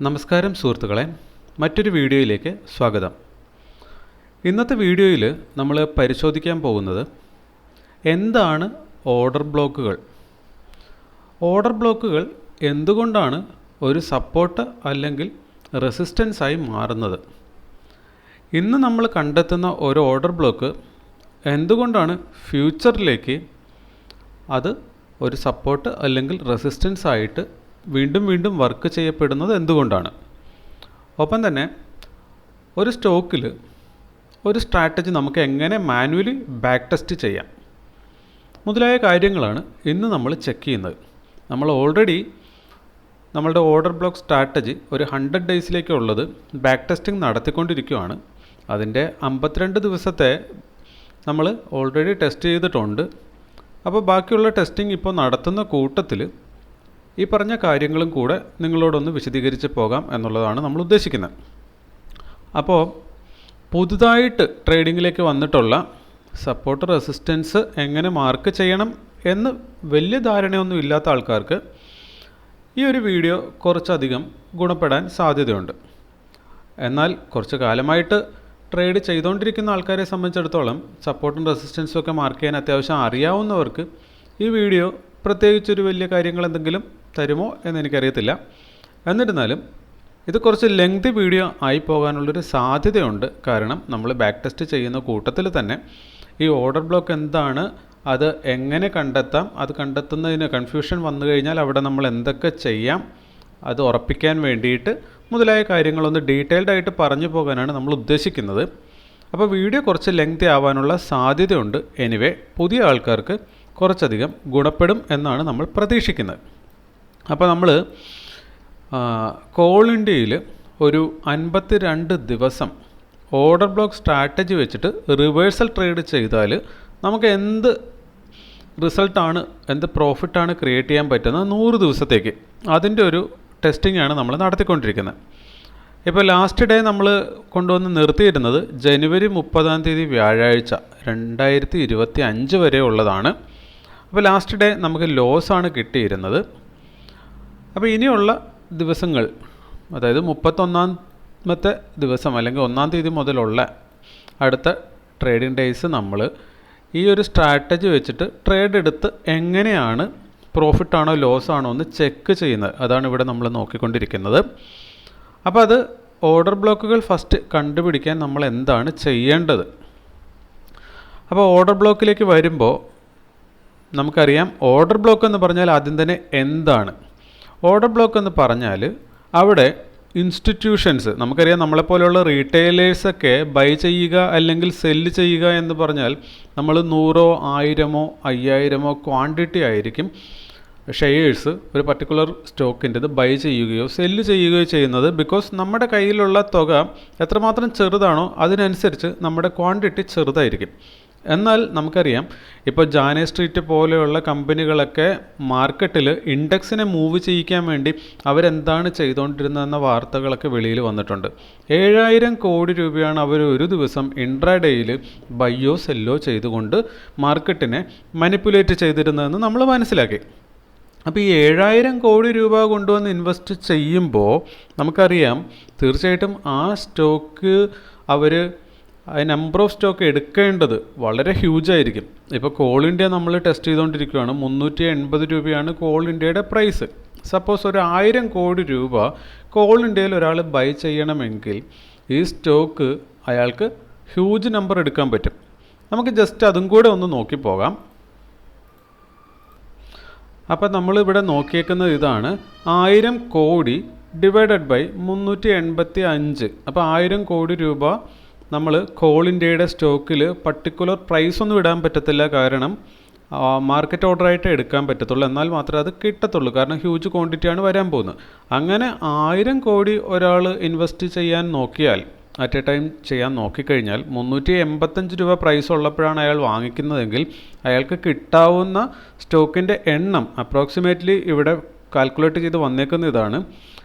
നമസ്കാരം സുഹൃത്തുക്കളെ, മറ്റൊരു വീഡിയോയിലേക്ക് സ്വാഗതം. ഇന്നത്തെ വീഡിയോയിൽ നമ്മൾ പരിശോധിക്കാൻ പോകുന്നത് എന്താണ് ഓർഡർ ബ്ലോക്കുകൾ. ഓർഡർ ബ്ലോക്കുകൾ എന്തുകൊണ്ടാണ് ഒരു സപ്പോർട്ട് അല്ലെങ്കിൽ റെസിസ്റ്റൻസ് ആയി മാറുന്നത്? ഇന്ന് നമ്മൾ കണ്ടെത്തുന്ന ഒരു ഓർഡർ ബ്ലോക്ക് എന്തുകൊണ്ടാണ് ഫ്യൂച്ചറിലേക്ക് അത് ഒരു സപ്പോർട്ട് അല്ലെങ്കിൽ റെസിസ്റ്റൻസ് ആയിട്ട് വീണ്ടും വർക്ക് ചെയ്യപ്പെടുന്നത് എന്തുകൊണ്ടാണ്? ഒപ്പം തന്നെ ഒരു സ്റ്റോക്കിൽ ഒരു സ്ട്രാറ്റജി നമുക്ക് എങ്ങനെ മാനുവലി ബാക്ക് ടെസ്റ്റ് ചെയ്യാം മുതലായ കാര്യങ്ങളാണ് ഇന്ന് നമ്മൾ ചെക്ക് ചെയ്യുന്നത്. നമ്മൾ ഓൾറെഡി നമ്മളുടെ ഓർഡർ ബ്ലോക്ക് സ്ട്രാറ്റജി ഒരു 100 ഡേയ്സിലേക്കുള്ളത് ബാക്ക് ടെസ്റ്റിംഗ് നടത്തിക്കൊണ്ടിരിക്കുകയാണ്. അതിൻ്റെ 52 ദിവസത്തെ നമ്മൾ ഓൾറെഡി ടെസ്റ്റ് ചെയ്തിട്ടുണ്ട്. അപ്പോൾ ബാക്കിയുള്ള ടെസ്റ്റിംഗ് ഇപ്പോൾ നടത്തുന്ന കൂട്ടത്തിൽ ഈ പറഞ്ഞ കാര്യങ്ങളും കൂടെ നിങ്ങളോടൊന്ന് വിശദീകരിച്ച് പോകാം എന്നുള്ളതാണ് നമ്മൾ ഉദ്ദേശിക്കുന്നത്. അപ്പോൾ പുതുതായിട്ട് ട്രേഡിങ്ങിലേക്ക് വന്നിട്ടുള്ള സപ്പോർട്ട് റെസിസ്റ്റൻസ് എങ്ങനെ മാർക്ക് ചെയ്യണം എന്ന് വലിയ ധാരണയൊന്നും ഇല്ലാത്ത ആൾക്കാർക്ക് ഈ ഒരു വീഡിയോ കുറച്ചധികം ഗുണപ്പെടാൻ സാധ്യതയുണ്ട്. എന്നാൽ കുറച്ച് കാലമായിട്ട് ട്രേഡ് ചെയ്തുകൊണ്ടിരിക്കുന്ന ആൾക്കാരെ സംബന്ധിച്ചിടത്തോളം സപ്പോർട്ടും റെസിസ്റ്റൻസും ഒക്കെ മാർക്ക് ചെയ്യാൻ അത്യാവശ്യം അറിയാവുന്നവർക്ക് ഈ വീഡിയോ പ്രത്യേകിച്ചൊരു വലിയ കാര്യങ്ങൾ എന്തെങ്കിലും തരുമോ എന്ന് എനിക്കറിയത്തില്ല. എന്നിരുന്നാലും ഇത് കുറച്ച് ലെങ്തി വീഡിയോ ആയി പോകാനുള്ളൊരു സാധ്യതയുണ്ട്. കാരണം നമ്മൾ ബാക്ക് ടെസ്റ്റ് ചെയ്യുന്ന കൂട്ടത്തിൽ തന്നെ ഈ ഓർഡർ ബ്ലോക്ക് എന്താണ്, അത് എങ്ങനെ കണ്ടെത്താം, അത് കണ്ടെത്തുന്നതിന് കൺഫ്യൂഷൻ വന്നു കഴിഞ്ഞാൽ അവിടെ നമ്മൾ എന്തൊക്കെ ചെയ്യാം, അത് ഉറപ്പിക്കാൻ വേണ്ടിയിട്ട് മുതലായ കാര്യങ്ങളൊന്ന് ഡീറ്റെയിൽഡ് ആയിട്ട് പറഞ്ഞു പോകാനാണ് നമ്മൾ ഉദ്ദേശിക്കുന്നത്. അപ്പോൾ വീഡിയോ കുറച്ച് ലെങ്തി ആവാനുള്ള സാധ്യതയുണ്ട്. എനിവേ പുതിയ ആൾക്കാർക്ക് കുറച്ചധികം ഗുണപ്പെടും എന്നാണ് നമ്മൾ പ്രതീക്ഷിക്കുന്നത്. അപ്പോൾ നമ്മൾ കോൾ ഇന്ത്യയിൽ ഒരു 52 ദിവസം ഓർഡർ ബ്ലോക്ക് സ്ട്രാറ്റജി വെച്ചിട്ട് റിവേഴ്സൽ ട്രേഡ് ചെയ്താൽ നമുക്ക് എന്ത് റിസൾട്ടാണ്, എന്ത് പ്രോഫിറ്റാണ് ക്രിയേറ്റ് ചെയ്യാൻ പറ്റുന്നത് 100 ദിവസത്തേക്ക്, അതിൻ്റെ ഒരു ടെസ്റ്റിംഗ് ആണ് നമ്മൾ നടത്തിക്കൊണ്ടിരിക്കുന്നത്. ഇപ്പോൾ ലാസ്റ്റ് ഡേ നമ്മൾ കൊണ്ടുവന്ന് നിർത്തിയിരുന്നത് ജനുവരി 30 വ്യാഴാഴ്ച 2025 വരെ ഉള്ളതാണ്. അപ്പോൾ ലാസ്റ്റ് ഡേ നമുക്ക് ലോസാണ് കിട്ടിയിരുന്നത്. അപ്പോൾ ഇനിയുള്ള ദിവസങ്ങൾ, അതായത് 31ാമത്തെ ദിവസം അല്ലെങ്കിൽ 1-ാം തീയതി മുതലുള്ള അടുത്ത ട്രേഡിംഗ് ഡേയ്സ് നമ്മൾ ഈ ഒരു സ്ട്രാറ്റജി വെച്ചിട്ട് ട്രേഡ് എടുത്ത് എങ്ങനെയാണ് പ്രോഫിറ്റാണോ ലോസാണോ എന്ന് ചെക്ക് ചെയ്യുന്നത്. അതാണ് ഇവിടെ നമ്മൾ നോക്കിക്കൊണ്ടിരിക്കുന്നത്. അപ്പോൾ അത് ഓർഡർ ബ്ലോക്കുകൾ ഫസ്റ്റ് കണ്ടുപിടിക്കാൻ നമ്മൾ എന്താണ് ചെയ്യേണ്ടത്? അപ്പോൾ ഓർഡർ ബ്ലോക്കിലേക്ക് വരുമ്പോൾ നമുക്കറിയാം, ഓർഡർ ബ്ലോക്ക് എന്ന് പറഞ്ഞാൽ ആദ്യം തന്നെ എന്താണ്? ഓർഡർ ബ്ലോക്ക് എന്ന് പറഞ്ഞാൽ അവിടെ ഇൻസ്റ്റിറ്റ്യൂഷൻസ്, നമുക്കറിയാം നമ്മളെപ്പോലെയുള്ള റീറ്റെയിലേഴ്സൊക്കെ ബൈ ചെയ്യുക അല്ലെങ്കിൽ സെല്ല് ചെയ്യുക എന്ന് പറഞ്ഞാൽ നമ്മൾ 100, 1000, 5000 ക്വാണ്ടിറ്റി ആയിരിക്കും ഷെയർസ് ഒരു പർട്ടിക്കുലർ സ്റ്റോക്കിൻ്റെത് ബൈ ചെയ്യുകയോ സെല്ല് ചെയ്യുകയോ ചെയ്യുന്നത്. ബിക്കോസ് നമ്മുടെ കയ്യിലുള്ള തുക എത്രമാത്രം ചെറുതാണോ അതിനനുസരിച്ച് നമ്മുടെ ക്വാണ്ടിറ്റി ചെറുതായിരിക്കും. എന്നാൽ നമുക്കറിയാം, ഇപ്പോൾ ജാനെ സ്ട്രീറ്റ് പോലെയുള്ള കമ്പനികളൊക്കെ മാർക്കറ്റിൽ ഇൻഡെക്സിനെ മൂവ് ചെയ്യിക്കാൻ വേണ്ടി അവരെന്താണ് ചെയ്തുകൊണ്ടിരുന്നതെന്ന വാർത്തകളൊക്കെ വെളിയിൽ വന്നിട്ടുണ്ട്. 7000 കോടി രൂപയാണ് അവർ ഒരു ദിവസം ഇൻട്രാഡേയിൽ ബയ്യോ സെല്ലോ ചെയ്തുകൊണ്ട് മാർക്കറ്റിനെ മാനിപ്പുലേറ്റ് ചെയ്തിരുന്നതെന്ന് നമ്മൾ മനസ്സിലാക്കി. അപ്പോൾ ഈ 7000 കോടി രൂപ കൊണ്ടുവന്ന് ഇൻവെസ്റ്റ് ചെയ്യുമ്പോൾ നമുക്കറിയാം തീർച്ചയായിട്ടും ആ സ്റ്റോക്ക് അവർ നമ്പർ ഓഫ് സ്റ്റോക്ക് എടുക്കേണ്ടത് വളരെ ഹ്യൂജായിരിക്കും. ഇപ്പോൾ കോൾ ഇന്ത്യ നമ്മൾ ടെസ്റ്റ് ചെയ്തുകൊണ്ടിരിക്കുകയാണ്. 380 രൂപയാണ് കോൾ ഇന്ത്യയുടെ പ്രൈസ്. സപ്പോസ് ഒരു 1000 കോടി രൂപ കോൾ ഇന്ത്യയിൽ ഒരാൾ ബൈ ചെയ്യണമെങ്കിൽ ഈ സ്റ്റോക്ക് അയാൾക്ക് ഹ്യൂജ് നമ്പർ എടുക്കാൻ പറ്റും. നമുക്ക് ജസ്റ്റ് അതും കൂടെ ഒന്ന് നോക്കിപ്പോകാം. അപ്പോൾ നമ്മളിവിടെ നോക്കിയേക്കുന്നത് ഇതാണ്, 1000 കോടി ഡിവൈഡഡ് ബൈ 385. അപ്പോൾ 1000 കോടി രൂപ നമ്മൾ കോൾ ഇന്ത്യയുടെ സ്റ്റോക്കിൽ പർട്ടിക്കുലർ പ്രൈസ് ഒന്നും ഇടാൻ പറ്റത്തില്ല. കാരണം മാർക്കറ്റ് ഓർഡറായിട്ട് എടുക്കാൻ പറ്റത്തുള്ളൂ. എന്നാൽ മാത്രമേ അത് കിട്ടത്തുള്ളൂ. കാരണം ഹ്യൂജ് ക്വാണ്ടിറ്റിയാണ് വരാൻ പോകുന്നത്. അങ്ങനെ 1000 കോടി ഒരാൾ ഇൻവെസ്റ്റ് ചെയ്യാൻ നോക്കിയാൽ, അറ്റ് എ ടൈം ചെയ്യാൻ നോക്കിക്കഴിഞ്ഞാൽ 385 രൂപ പ്രൈസ് ഉള്ളപ്പോഴാണ് അയാൾ വാങ്ങിക്കുന്നതെങ്കിൽ അയാൾക്ക് കിട്ടാവുന്ന സ്റ്റോക്കിൻ്റെ എണ്ണം അപ്രോക്സിമേറ്റ്ലി ഇവിടെ കാൽക്കുലേറ്റ് ചെയ്ത് വന്നേക്കുന്ന ഇതാണ്,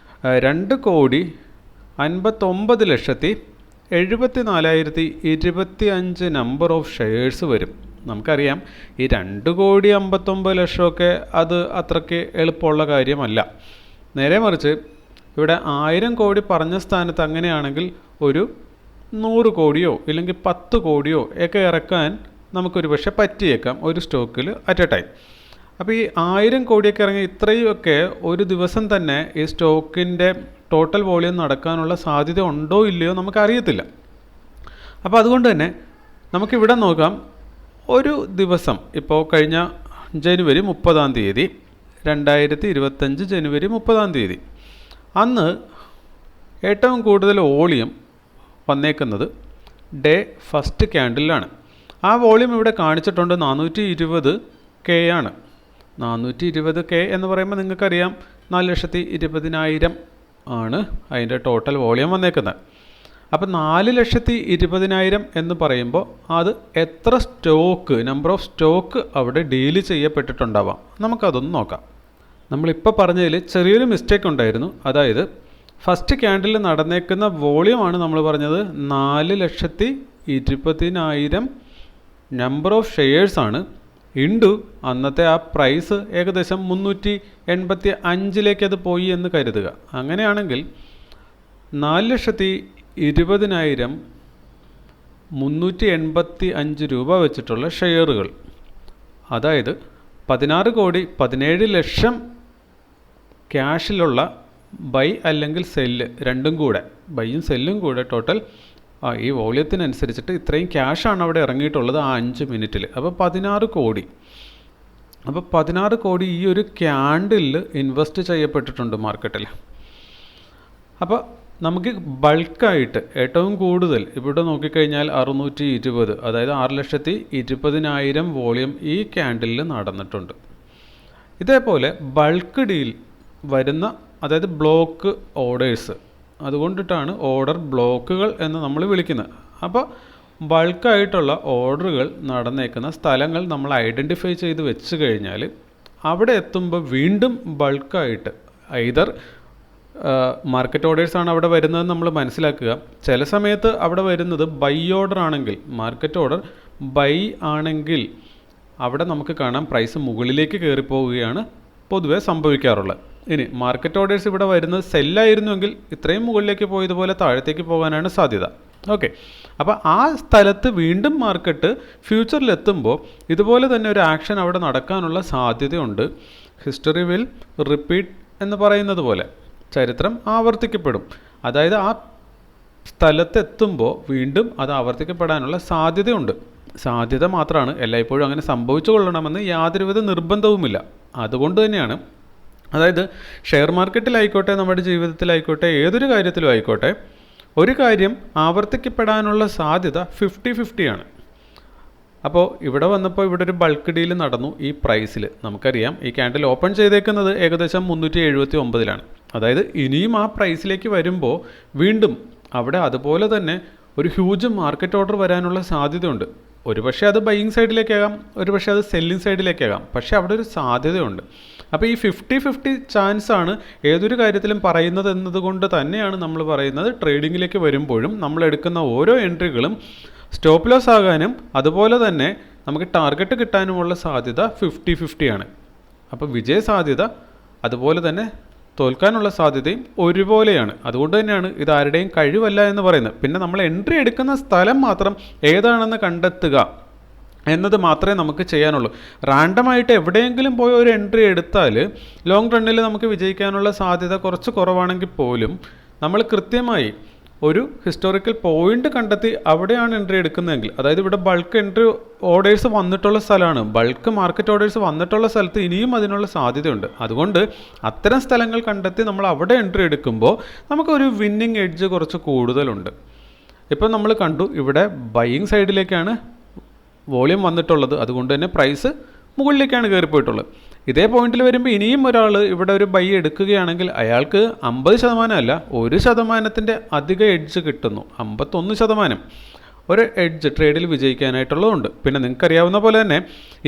2,59,74,025 നമ്പർ ഓഫ് ഷെയർസ് വരും. നമുക്കറിയാം ഈ 2,59,00,000 അത് അത്രയ്ക്ക് എളുപ്പമുള്ള കാര്യമല്ല. നേരെ മറിച്ച് ഇവിടെ 1000 കോടി പറഞ്ഞ സ്ഥാനത്ത് അങ്ങനെയാണെങ്കിൽ ഒരു 100 കോടിയോ ഇല്ലെങ്കിൽ 10 കോടിയോ ഒക്കെ ഇറക്കാൻ നമുക്കൊരു പക്ഷേ പറ്റിയേക്കാം ഒരു സ്റ്റോക്കിൽ അറ്റ് എ ടൈം. അപ്പോൾ ഈ 1000 കോടിയൊക്കെ ഇറങ്ങി ഇത്രയുമൊക്കെ ഒരു ദിവസം തന്നെ ഈ സ്റ്റോക്കിൻ്റെ ടോട്ടൽ വോളിയം നടക്കാനുള്ള സാധ്യത ഉണ്ടോ ഇല്ലയോ നമുക്കറിയത്തില്ല. അപ്പോൾ അതുകൊണ്ട് തന്നെ നമുക്കിവിടെ നോക്കാം. ഒരു ദിവസം ഇപ്പോൾ കഴിഞ്ഞ ജനുവരി 30 2025 ജനുവരി 30 അന്ന് ഏറ്റവും കൂടുതൽ വോളിയം വന്നേക്കുന്നത് ഡേ ഫസ്റ്റ് ക്യാൻഡിലാണ്. ആ വോളിയം ഇവിടെ കാണിച്ചിട്ടുണ്ട് 420K ആണ്. 420K എന്ന് പറയുമ്പോൾ നിങ്ങൾക്കറിയാം 4,20,000 ആണ് അതിൻ്റെ ടോട്ടൽ വോളിയം വന്നേക്കുന്നത്. അപ്പോൾ 4,20,000 എന്ന് പറയുമ്പോൾ അത് എത്ര സ്റ്റോക്ക്, നമ്പർ ഓഫ് സ്റ്റോക്ക് അവിടെ ഡീൽ ചെയ്യപ്പെട്ടിട്ടുണ്ടാവാം, നമുക്കതൊന്ന് നോക്കാം. നമ്മളിപ്പോൾ പറഞ്ഞതിൽ ചെറിയൊരു മിസ്റ്റേക്ക് ഉണ്ടായിരുന്നു. അതായത് ഫസ്റ്റ് ക്യാൻഡിൽ നടന്നേക്കുന്ന വോളിയമാണ് നമ്മൾ പറഞ്ഞത് 4,20,000 നമ്പർ ഓഫ് ഷെയർസാണ് ഇൻഡു അന്നത്തെ ആ പ്രൈസ് ഏകദേശം 385 അത് പോയി എന്ന് കരുതുക. അങ്ങനെയാണെങ്കിൽ 4,20,000 385 രൂപ വെച്ചിട്ടുള്ള ഷെയറുകൾ, അതായത് 16 കോടി 17 ലക്ഷം ക്യാഷിലുള്ള ബൈ അല്ലെങ്കിൽ സെല്ല് രണ്ടും കൂടെ, ബൈയും സെല്ലും കൂടെ ടോട്ടൽ ഈ വോളിയത്തിനനുസരിച്ചിട്ട് ഇത്രയും ക്യാഷാണ് അവിടെ ഇറങ്ങിയിട്ടുള്ളത് ആ 5 മിനിറ്റിൽ. അപ്പോൾ 16 കോടി. അപ്പോൾ 16 കോടി ഈ ഒരു ക്യാൻഡിലിൽ ഇൻവെസ്റ്റ് ചെയ്യപ്പെട്ടിട്ടുണ്ട് മാർക്കറ്റിൽ. അപ്പോൾ നമുക്ക് ബൾക്കായിട്ട് ഏറ്റവും കൂടുതൽ ഇവിടെ നോക്കിക്കഴിഞ്ഞാൽ 620, അതായത് 6,20,000 വോളിയം ഈ ക്യാൻഡിലിൽ നടന്നിട്ടുണ്ട്. ഇതേപോലെ ബൾക്ക് ഡീൽ വരുന്ന, അതായത് ബ്ലോക്ക് ഓർഡേഴ്സ്, അതുകൊണ്ടിട്ടാണ് ഓർഡർ ബ്ലോക്കുകൾ എന്ന് നമ്മൾ വിളിക്കുന്നത്. അപ്പോൾ ബൾക്കായിട്ടുള്ള ഓർഡറുകൾ നടന്നേക്കുന്ന സ്ഥലങ്ങൾ നമ്മൾ ഐഡൻറ്റിഫൈ ചെയ്ത് വെച്ച് കഴിഞ്ഞാൽ അവിടെ എത്തുമ്പോൾ വീണ്ടും ബൾക്കായിട്ട് ഐദർ മാർക്കറ്റ് ഓർഡേഴ്സാണ് അവിടെ വരുന്നതെന്ന് നമ്മൾ മനസ്സിലാക്കുക. ചില സമയത്ത് അവിടെ വരുന്നത് ബൈ ഓർഡർ ആണെങ്കിൽ, മാർക്കറ്റ് ഓർഡർ ബൈ ആണെങ്കിൽ അവിടെ നമുക്ക് കാണാം പ്രൈസ് മുകളിലേക്ക് കയറിപ്പോവുകയാണ് പൊതുവെ സംഭവിക്കാറുള്ളത്. ഇനി മാർക്കറ്റ് ഓർഡേഴ്സ് ഇവിടെ വരുന്നത് സെല്ലായിരുന്നുവെങ്കിൽ ഇത്രയും മുകളിലേക്ക് പോയതുപോലെ താഴത്തേക്ക് പോകാനാണ് സാധ്യത. ഓക്കെ, അപ്പോൾ ആ സ്ഥലത്ത് വീണ്ടും മാർക്കറ്റ് ഫ്യൂച്ചറിലെത്തുമ്പോൾ ഇതുപോലെ തന്നെ ഒരു ആക്ഷൻ അവിടെ നടക്കാനുള്ള സാധ്യതയുണ്ട്. ഹിസ്റ്ററി വിൽ റിപ്പീറ്റ് എന്ന് പറയുന്നത് പോലെ ചരിത്രം ആവർത്തിക്കപ്പെടും. അതായത് ആ സ്ഥലത്തെത്തുമ്പോൾ വീണ്ടും അത് ആവർത്തിക്കപ്പെടാനുള്ള സാധ്യതയുണ്ട്. സാധ്യത മാത്രമാണ്, എല്ലായ്പ്പോഴും അങ്ങനെ സംഭവിച്ചു കൊള്ളണമെന്ന് യാതൊരുവിധ നിർബന്ധവുമില്ല. അതുകൊണ്ട് തന്നെയാണ്, അതായത് ഷെയർ മാർക്കറ്റിലായിക്കോട്ടെ, നമ്മുടെ ജീവിതത്തിലായിക്കോട്ടെ, ഏതൊരു കാര്യത്തിലും ആയിക്കോട്ടെ, ഒരു കാര്യം ആവർത്തിക്കപ്പെടാനുള്ള സാധ്യത 50-50 ആണ്. അപ്പോൾ ഇവിടെ വന്നപ്പോൾ ഇവിടെ ഒരു ബൾക്ക് ഡീൽ നടന്നു ഈ പ്രൈസിൽ. നമുക്കറിയാം ഈ ക്യാൻഡിൽ ഓപ്പൺ ചെയ്തേക്കുന്നത് ഏകദേശം 379 അതായത് ഇനിയും ആ പ്രൈസിലേക്ക് വരുമ്പോൾ വീണ്ടും അവിടെ അതുപോലെ തന്നെ ഒരു ഹ്യൂജ് മാർക്കറ്റ് ഓർഡർ വരാനുള്ള സാധ്യതയുണ്ട്. ഒരുപക്ഷെ അത് ബൈയിങ് സൈഡിലേക്കാകാം, ഒരുപക്ഷെ അത് സെല്ലിങ് സൈഡിലേക്കാകാം, പക്ഷേ അവിടെ ഒരു സാധ്യതയുണ്ട്. അപ്പോൾ ഈ 50-50 ചാൻസാണ് ഏതൊരു കാര്യത്തിലും പറയുന്നത് എന്നതുകൊണ്ട് തന്നെയാണ് നമ്മൾ പറയുന്നത് ട്രേഡിങ്ങിലേക്ക് വരുമ്പോഴും നമ്മൾ എടുക്കുന്ന ഓരോ എൻട്രികളും സ്റ്റോപ്പ് ലോസ് ആകാനും അതുപോലെ തന്നെ നമുക്ക് ടാർഗറ്റ് കിട്ടാനുമുള്ള സാധ്യത 50-50 ആണ്. അപ്പോൾ വിജയ സാധ്യത അതുപോലെ തന്നെ തോൽക്കാനുള്ള സാധ്യതയും ഒരുപോലെയാണ്. അതുകൊണ്ട് തന്നെയാണ് ഇത് ആരുടെയും കഴിവല്ല എന്ന് പറയുന്നത്. പിന്നെ നമ്മൾ എൻട്രി എടുക്കുന്ന സ്ഥലം മാത്രം ഏതാണെന്ന് കണ്ടെത്തുക എന്നത് മാത്രമേ നമുക്ക് ചെയ്യാനുള്ളൂ. റാൻഡമായിട്ട് എവിടെയെങ്കിലും പോയി ഒരു എൻട്രി എടുത്താൽ ലോങ് റണ്ണിൽ നമുക്ക് വിജയിക്കാനുള്ള സാധ്യത കുറച്ച് കുറവാണെങ്കിൽ പോലും നമ്മൾ കൃത്യമായി ഒരു ഹിസ്റ്റോറിക്കൽ പോയിന്റ് കണ്ടെത്തി അവിടെയാണ് എൻട്രി എടുക്കുന്നതെങ്കിൽ, അതായത് ഇവിടെ ബൾക്ക് എൻട്രി ഓർഡേഴ്സ് വന്നിട്ടുള്ള സ്ഥലമാണ്, ബൾക്ക് മാർക്കറ്റ് ഓർഡേഴ്സ് വന്നിട്ടുള്ള സ്ഥലത്ത് ഇനിയും അതിനുള്ള സാധ്യതയുണ്ട്. അതുകൊണ്ട് അത്തരം സ്ഥലങ്ങൾ കണ്ടെത്തി നമ്മൾ അവിടെ എൻട്രി എടുക്കുമ്പോൾ നമുക്കൊരു വിന്നിങ് എഡ്ജ് കുറച്ച് കൂടുതലുണ്ട്. ഇപ്പം നമ്മൾ കണ്ടു ഇവിടെ ബൈയിങ് സൈഡിലേക്കാണ് വോളിയം വന്നിട്ടുള്ളത്, അതുകൊണ്ട് തന്നെ പ്രൈസ് മുകളിലേക്കാണ് കയറിപ്പോയിട്ടുള്ളത്. ഇതേ പോയിന്റിൽ വരുമ്പോൾ ഇനിയും ഒരാൾ ഇവിടെ ഒരു ബൈ എടുക്കുകയാണെങ്കിൽ അയാൾക്ക് 50% അല്ല 1% അധിക എഡ്ജ് കിട്ടുന്നു. 51% ഒരു എഡ്ജ് ട്രേഡിൽ വിജയിക്കാനായിട്ടുള്ളതുണ്ട്. പിന്നെ നിങ്ങൾക്കറിയാവുന്ന പോലെ തന്നെ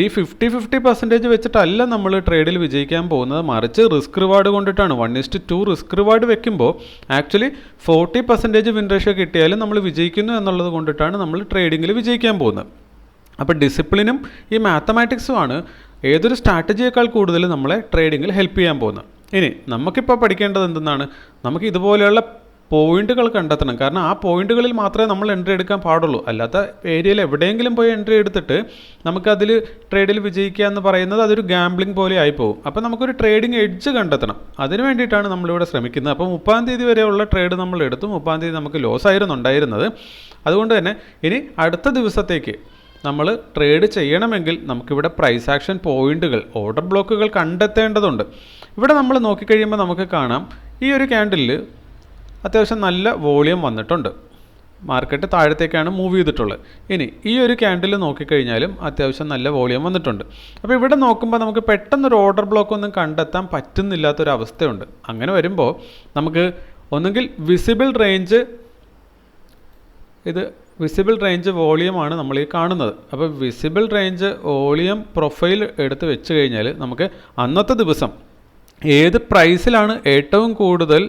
ഈ 50-50% വെച്ചിട്ടല്ല നമ്മൾ ട്രേഡിൽ വിജയിക്കാൻ പോകുന്നത്, മറിച്ച് റിസ്ക് റിവാർഡ് കൊണ്ടിട്ടാണ്. 1:2 റിസ്ക് റിവാർഡ് വെക്കുമ്പോൾ ആക്ച്വലി 40% വിൻ റേഷ്യോ കിട്ടിയാലും നമ്മൾ വിജയിക്കുന്നു എന്നുള്ളത് കൊണ്ടിട്ടാണ് നമ്മൾ ട്രേഡിങ്ങിൽ വിജയിക്കാൻ പോകുന്നത്. അപ്പോൾ ഡിസിപ്ലിനും ഈ മാത്തമാറ്റിക്സുമാണ് ഏതൊരു സ്ട്രാറ്റജിയേക്കാൾ കൂടുതൽ നമ്മളെ ട്രേഡിങ്ങിൽ ഹെൽപ്പ് ചെയ്യാൻ പോകുന്നത്. ഇനി നമുക്കിപ്പോൾ പഠിക്കേണ്ടത് എന്തെന്നാണ്, നമുക്ക് ഇതുപോലെയുള്ള പോയിന്റുകൾ കണ്ടെത്തണം. കാരണം ആ പോയിന്റുകളിൽ മാത്രമേ നമ്മൾ എൻട്രി എടുക്കാൻ പാടുള്ളൂ. അല്ലാത്ത ഏരിയയിൽ എവിടെയെങ്കിലും പോയി എൻട്രി എടുത്തിട്ട് നമുക്കതിൽ ട്രേഡിൽ വിജയിക്കുക എന്ന് പറയുന്നത് അതൊരു ഗാംബ്ലിംഗ് പോലെ ആയിപ്പോവും. അപ്പോൾ നമുക്കൊരു ട്രേഡിംഗ് എഡ്ജ് കണ്ടെത്തണം. അതിന് വേണ്ടിയിട്ടാണ് നമ്മളിവിടെ ശ്രമിക്കുന്നത്. അപ്പോൾ 30-ാം തീയതി വരെയുള്ള ട്രേഡ് നമ്മൾ എടുത്തു. 30-ാം തീയതി നമുക്ക് ലോസ് ആയിരുന്നു ഉണ്ടായിരുന്നത്. അതുകൊണ്ട് തന്നെ ഇനി അടുത്ത ദിവസത്തേക്ക് നമ്മൾ ട്രേഡ് ചെയ്യണമെങ്കിൽ നമുക്കിവിടെ പ്രൈസ് ആക്ഷൻ പോയിന്റുകൾ, ഓർഡർ ബ്ലോക്കുകൾ കണ്ടെത്തേണ്ടതുണ്ട്. ഇവിടെ നമ്മൾ നോക്കിക്കഴിയുമ്പോൾ നമുക്ക് കാണാം ഈ ഒരു ക്യാൻഡിലിൽ അത്യാവശ്യം നല്ല വോളിയം വന്നിട്ടുണ്ട്. മാർക്കറ്റ് താഴത്തേക്കാണ് മൂവ് ചെയ്തിട്ടുള്ളത്. ഇനി ഈ ഒരു ക്യാൻഡിൽ നോക്കിക്കഴിഞ്ഞാലും അത്യാവശ്യം നല്ല വോളിയം വന്നിട്ടുണ്ട്. അപ്പോൾ ഇവിടെ നോക്കുമ്പോൾ നമുക്ക് പെട്ടെന്നൊരു ഓർഡർ ബ്ലോക്ക് ഒന്നും കണ്ടെത്താൻ പറ്റുന്നില്ലാത്തൊരവസ്ഥയുണ്ട്. അങ്ങനെ വരുമ്പോൾ നമുക്ക് ഒന്നുകിൽ വിസിബിൾ റേഞ്ച് വോളിയമാണ് നമ്മൾ ഈ കാണുന്നത്. അപ്പോൾ വിസിബിൾ റേഞ്ച് വോളിയം പ്രൊഫൈൽ എടുത്ത് വെച്ച് കഴിഞ്ഞാൽ നമുക്ക് അന്നത്തെ ദിവസം ഏത് പ്രൈസിലാണ് ഏറ്റവും കൂടുതൽ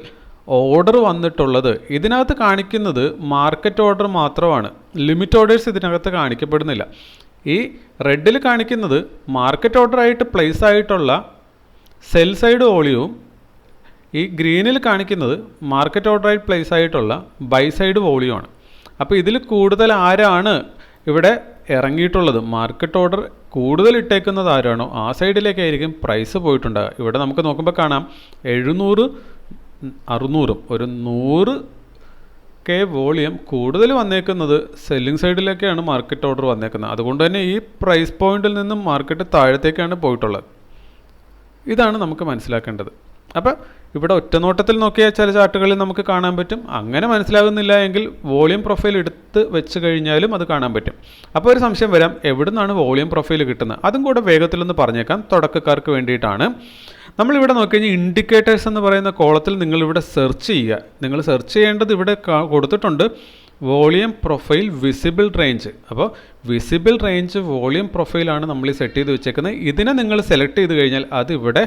ഓർഡർ വന്നിട്ടുള്ളത് ഇതിനകത്ത് കാണിക്കുന്നത് മാർക്കറ്റ് ഓർഡർ മാത്രമാണ്. ലിമിറ്റ് ഓർഡേഴ്സ് ഇതിനകത്ത് കാണിക്കപ്പെടുന്നില്ല. ഈ റെഡിൽ കാണിക്കുന്നത് മാർക്കറ്റ് ഓർഡർ ആയിട്ട് പ്ലേസ് ആയിട്ടുള്ള സെൽ സൈഡ് വോളിയവും ഈ ഗ്രീനിൽ കാണിക്കുന്നത് മാർക്കറ്റ് ഓർഡർ ആയിട്ട് പ്ലേസ് ആയിട്ടുള്ള ബൈ സൈഡ് വോളിയമാണ്. അപ്പോൾ ഇതിൽ കൂടുതൽ ആരാണ് ഇവിടെ ഇറങ്ങിയിട്ടുള്ളത്, മാർക്കറ്റ് ഓർഡർ കൂടുതൽ ഇട്ടേക്കുന്നത് ആരാണോ ആ സൈഡിലേക്കായിരിക്കും പ്രൈസ് പോയിട്ടുണ്ടാകുക. ഇവിടെ നമുക്ക് നോക്കുമ്പോൾ കാണാം 700 600 ഒരു 100K വോളിയം കൂടുതൽ വന്നേക്കുന്നത് സെല്ലിംഗ് സൈഡിലേക്കാണ് മാർക്കറ്റ് ഓർഡർ വന്നേക്കുന്നത്. അതുകൊണ്ട് തന്നെ ഈ പ്രൈസ് പോയിന്റിൽ നിന്നും മാർക്കറ്റ് താഴത്തേക്കാണ് പോയിട്ടുള്ളത്. ഇതാണ് നമുക്ക് മനസ്സിലാക്കേണ്ടത്. അപ്പോൾ ഇവിടെ ഒറ്റനോട്ടത്തിൽ നോക്കിയാൽ ചില ചാർട്ടുകളിൽ നമുക്ക് കാണാൻ പറ്റും. അങ്ങനെ മനസ്സിലാകുന്നില്ല എങ്കിൽ വോളിയം പ്രൊഫൈൽ എടുത്ത് വെച്ച് കഴിഞ്ഞാലും അത് കാണാൻ പറ്റും. അപ്പോൾ ഒരു സംശയം വരാം, എവിടെ നിന്നാണ് വോളിയം പ്രൊഫൈൽ കിട്ടുന്നത്? അതും കൂടെ വേഗത്തിലൊന്ന് പറഞ്ഞേക്കാം, തുടക്കക്കാർക്ക് വേണ്ടിയിട്ടാണ്. നമ്മളിവിടെ നോക്കിക്കഴിഞ്ഞാൽ ഇൻഡിക്കേറ്റേഴ്സ് എന്ന് പറയുന്ന കോളത്തിൽ നിങ്ങളിവിടെ സെർച്ച് ചെയ്യുക. നിങ്ങൾ സെർച്ച് ചെയ്യേണ്ടത് ഇവിടെ കൊടുത്തിട്ടുണ്ട് വോളിയം പ്രൊഫൈൽ വിസിബിൾ റേഞ്ച്. അപ്പോൾ വിസിബിൾ റേഞ്ച് വോളിയം പ്രൊഫൈലാണ് നമ്മൾ ഈ സെറ്റ് ചെയ്ത് വെച്ചേക്കുന്നത്. ഇതിനെ നിങ്ങൾ സെലക്ട് ചെയ്ത് കഴിഞ്ഞാൽ അത് ഇവിടെ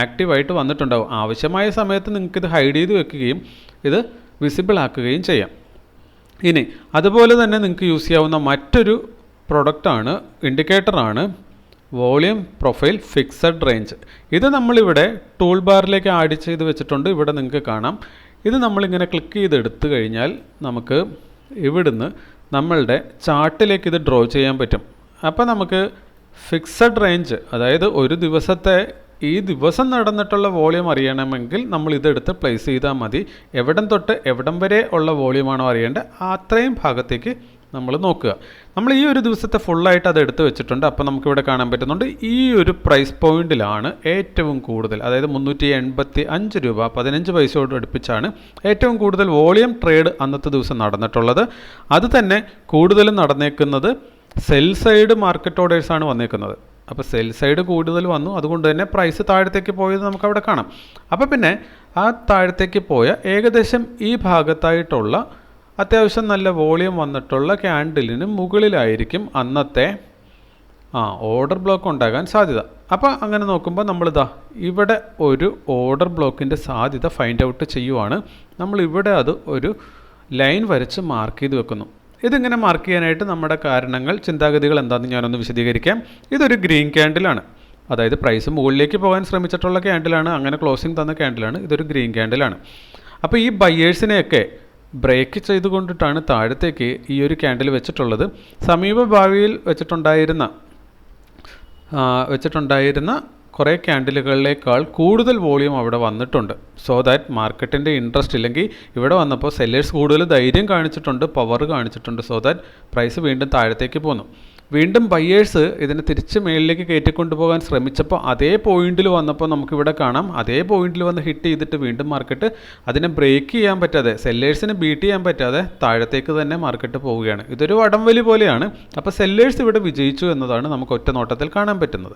ആക്റ്റീവായിട്ട് വന്നിട്ടുണ്ടാവും. ആവശ്യമായ സമയത്ത് നിങ്ങൾക്കിത് ഹൈഡ് ചെയ്ത് വെക്കുകയും ഇത് വിസിബിൾ ആക്കുകയും ചെയ്യാം. ഇനി അതുപോലെ തന്നെ നിങ്ങൾക്ക് യൂസ് ചെയ്യാവുന്ന മറ്റൊരു പ്രൊഡക്റ്റാണ്, ഇൻഡിക്കേറ്ററാണ് വോളിയം പ്രൊഫൈൽ ഫിക്സഡ് റേഞ്ച്. ഇത് നമ്മളിവിടെ ടൂൾ ബാറിലേക്ക് ആഡ് ചെയ്ത് വെച്ചിട്ടുണ്ട്. ഇവിടെ നിങ്ങൾക്ക് കാണാം. ഇത് നമ്മളിങ്ങനെ ക്ലിക്ക് ചെയ്തെടുത്തു കഴിഞ്ഞാൽ നമുക്ക് ഇവിടുന്ന് നമ്മളുടെ ചാർട്ടിലേക്ക് ഇത് ഡ്രോ ചെയ്യാൻ പറ്റും. അപ്പോൾ നമുക്ക് ഫിക്സഡ് റേഞ്ച്, അതായത് ഒരു ദിവസത്തെ ഈ ദിവസം നടന്നിട്ടുള്ള വോളിയം അറിയണമെങ്കിൽ നമ്മൾ ഇതെടുത്ത് പ്ലേസ് ചെയ്താൽ മതി. എവിടം തൊട്ട് എവിടം വരെ ഉള്ള വോളിയമാണോ അറിയേണ്ടത് അത്രയും ഭാഗത്തേക്ക് നമ്മൾ നോക്കുക. നമ്മൾ ഈ ഒരു ദിവസത്തെ ഫുള്ളായിട്ട് അത് എടുത്ത് വെച്ചിട്ടുണ്ട്. അപ്പോൾ നമുക്കിവിടെ കാണാൻ പറ്റുന്നുണ്ട് ഈ ഒരു പ്രൈസ് പോയിന്റിലാണ് ഏറ്റവും കൂടുതൽ, അതായത് 385 രൂപ 15 പൈസയോട് അടുപ്പിച്ചാണ് ഏറ്റവും കൂടുതൽ വോളിയം ട്രേഡ് അന്നത്തെ ദിവസം നടന്നിട്ടുള്ളത്. അത് തന്നെ കൂടുതലും നടന്നേക്കുന്നത് സെൽ സൈഡ് മാർക്കറ്റ് ഓർഡേഴ്സാണ് വന്നേക്കുന്നത്. അപ്പോൾ സെൽ സൈഡ് കൂടുതൽ വന്നു, അതുകൊണ്ട് തന്നെ പ്രൈസ് താഴത്തേക്ക് പോയത് നമുക്കവിടെ കാണാം. അപ്പോൾ പിന്നെ ആ താഴത്തേക്ക് പോയ ഏകദേശം ഈ ഭാഗത്തായിട്ടുള്ള അത്യാവശ്യം നല്ല വോളിയം വന്നിട്ടുള്ള ക്യാൻഡിലിന് മുകളിലായിരിക്കും അന്നത്തെ ഓർഡർ ബ്ലോക്ക് ഉണ്ടാകാൻ സാധ്യത. അപ്പോൾ അങ്ങനെ നോക്കുമ്പോൾ നമ്മളിതാ ഇവിടെ ഒരു ഓർഡർ ബ്ലോക്കിൻ്റെ സാധ്യത ഫൈൻഡ് ഔട്ട് ചെയ്യുവാണ്. നമ്മളിവിടെ അത് ഒരു ലൈൻ വരച്ച് മാർക്ക് ചെയ്ത് വെക്കുന്നു. ഇതിങ്ങനെ മാർക്ക് ചെയ്യാനായിട്ട് നമ്മുടെ കാരണങ്ങൾ, ചിന്താഗതികൾ എന്താണെന്ന് ഞാനൊന്ന് വിശദീകരിക്കാം. ഇതൊരു ഗ്രീൻ ക്യാൻഡിലാണ്, അതായത് പ്രൈസ് മുകളിലേക്ക് പോകാൻ ശ്രമിച്ചിട്ടുള്ള ക്യാൻഡിലാണ്, അങ്ങനെ ക്ലോസിംഗ് തന്ന ക്യാൻഡിലാണ്. ഇതൊരു ഗ്രീൻ ക്യാൻഡിലാണ്. അപ്പോൾ ഈ ബയേഴ്സിനെയൊക്കെ ബ്രേക്ക് ചെയ്തുകൊണ്ടിട്ടാണ് താഴത്തേക്ക് ഈ ഒരു ക്യാൻഡിൽ വെച്ചിട്ടുള്ളത്. സമീപ ഭാവിയിൽ വെച്ചിട്ടുണ്ടായിരുന്ന കുറേ ക്യാൻഡിലുകളിലേക്കാൾ കൂടുതൽ വോളിയം അവിടെ വന്നിട്ടുണ്ട്. സോ ദാറ്റ് മാർക്കറ്റിൻ്റെ ഇൻട്രസ്റ്റ് ഇല്ലെങ്കിൽ ഇവിടെ വന്നപ്പോൾ സെല്ലേഴ്സ് കൂടുതൽ ധൈര്യം കാണിച്ചിട്ടുണ്ട്, പവർ കാണിച്ചിട്ടുണ്ട്. സോ ദാറ്റ് പ്രൈസ് വീണ്ടും താഴത്തേക്ക് പോന്നു. വീണ്ടും ബയേഴ്സ് ഇതിനെ തിരിച്ച് മേളിലേക്ക് കയറ്റിക്കൊണ്ടുപോകാൻ ശ്രമിച്ചപ്പോൾ അതേ പോയിന്റിൽ വന്നപ്പോൾ നമുക്കിവിടെ കാണാം, അതേ പോയിന്റിൽ വന്ന് ഹിറ്റ് ചെയ്തിട്ട് വീണ്ടും മാർക്കറ്റ് അതിനെ ബ്രേക്ക് ചെയ്യാൻ പറ്റാതെ, സെല്ലേഴ്സിനെ ബീറ്റ് ചെയ്യാൻ പറ്റാതെ താഴത്തേക്ക് തന്നെ മാർക്കറ്റ് പോവുകയാണ്. ഇതൊരു വടംവലി പോലെയാണ്. അപ്പോൾ സെല്ലേഴ്സ് ഇവിടെ വിജയിച്ചു എന്നതാണ് നമുക്ക് ഒറ്റ നോട്ടത്തിൽ കാണാൻ പറ്റുന്നത്.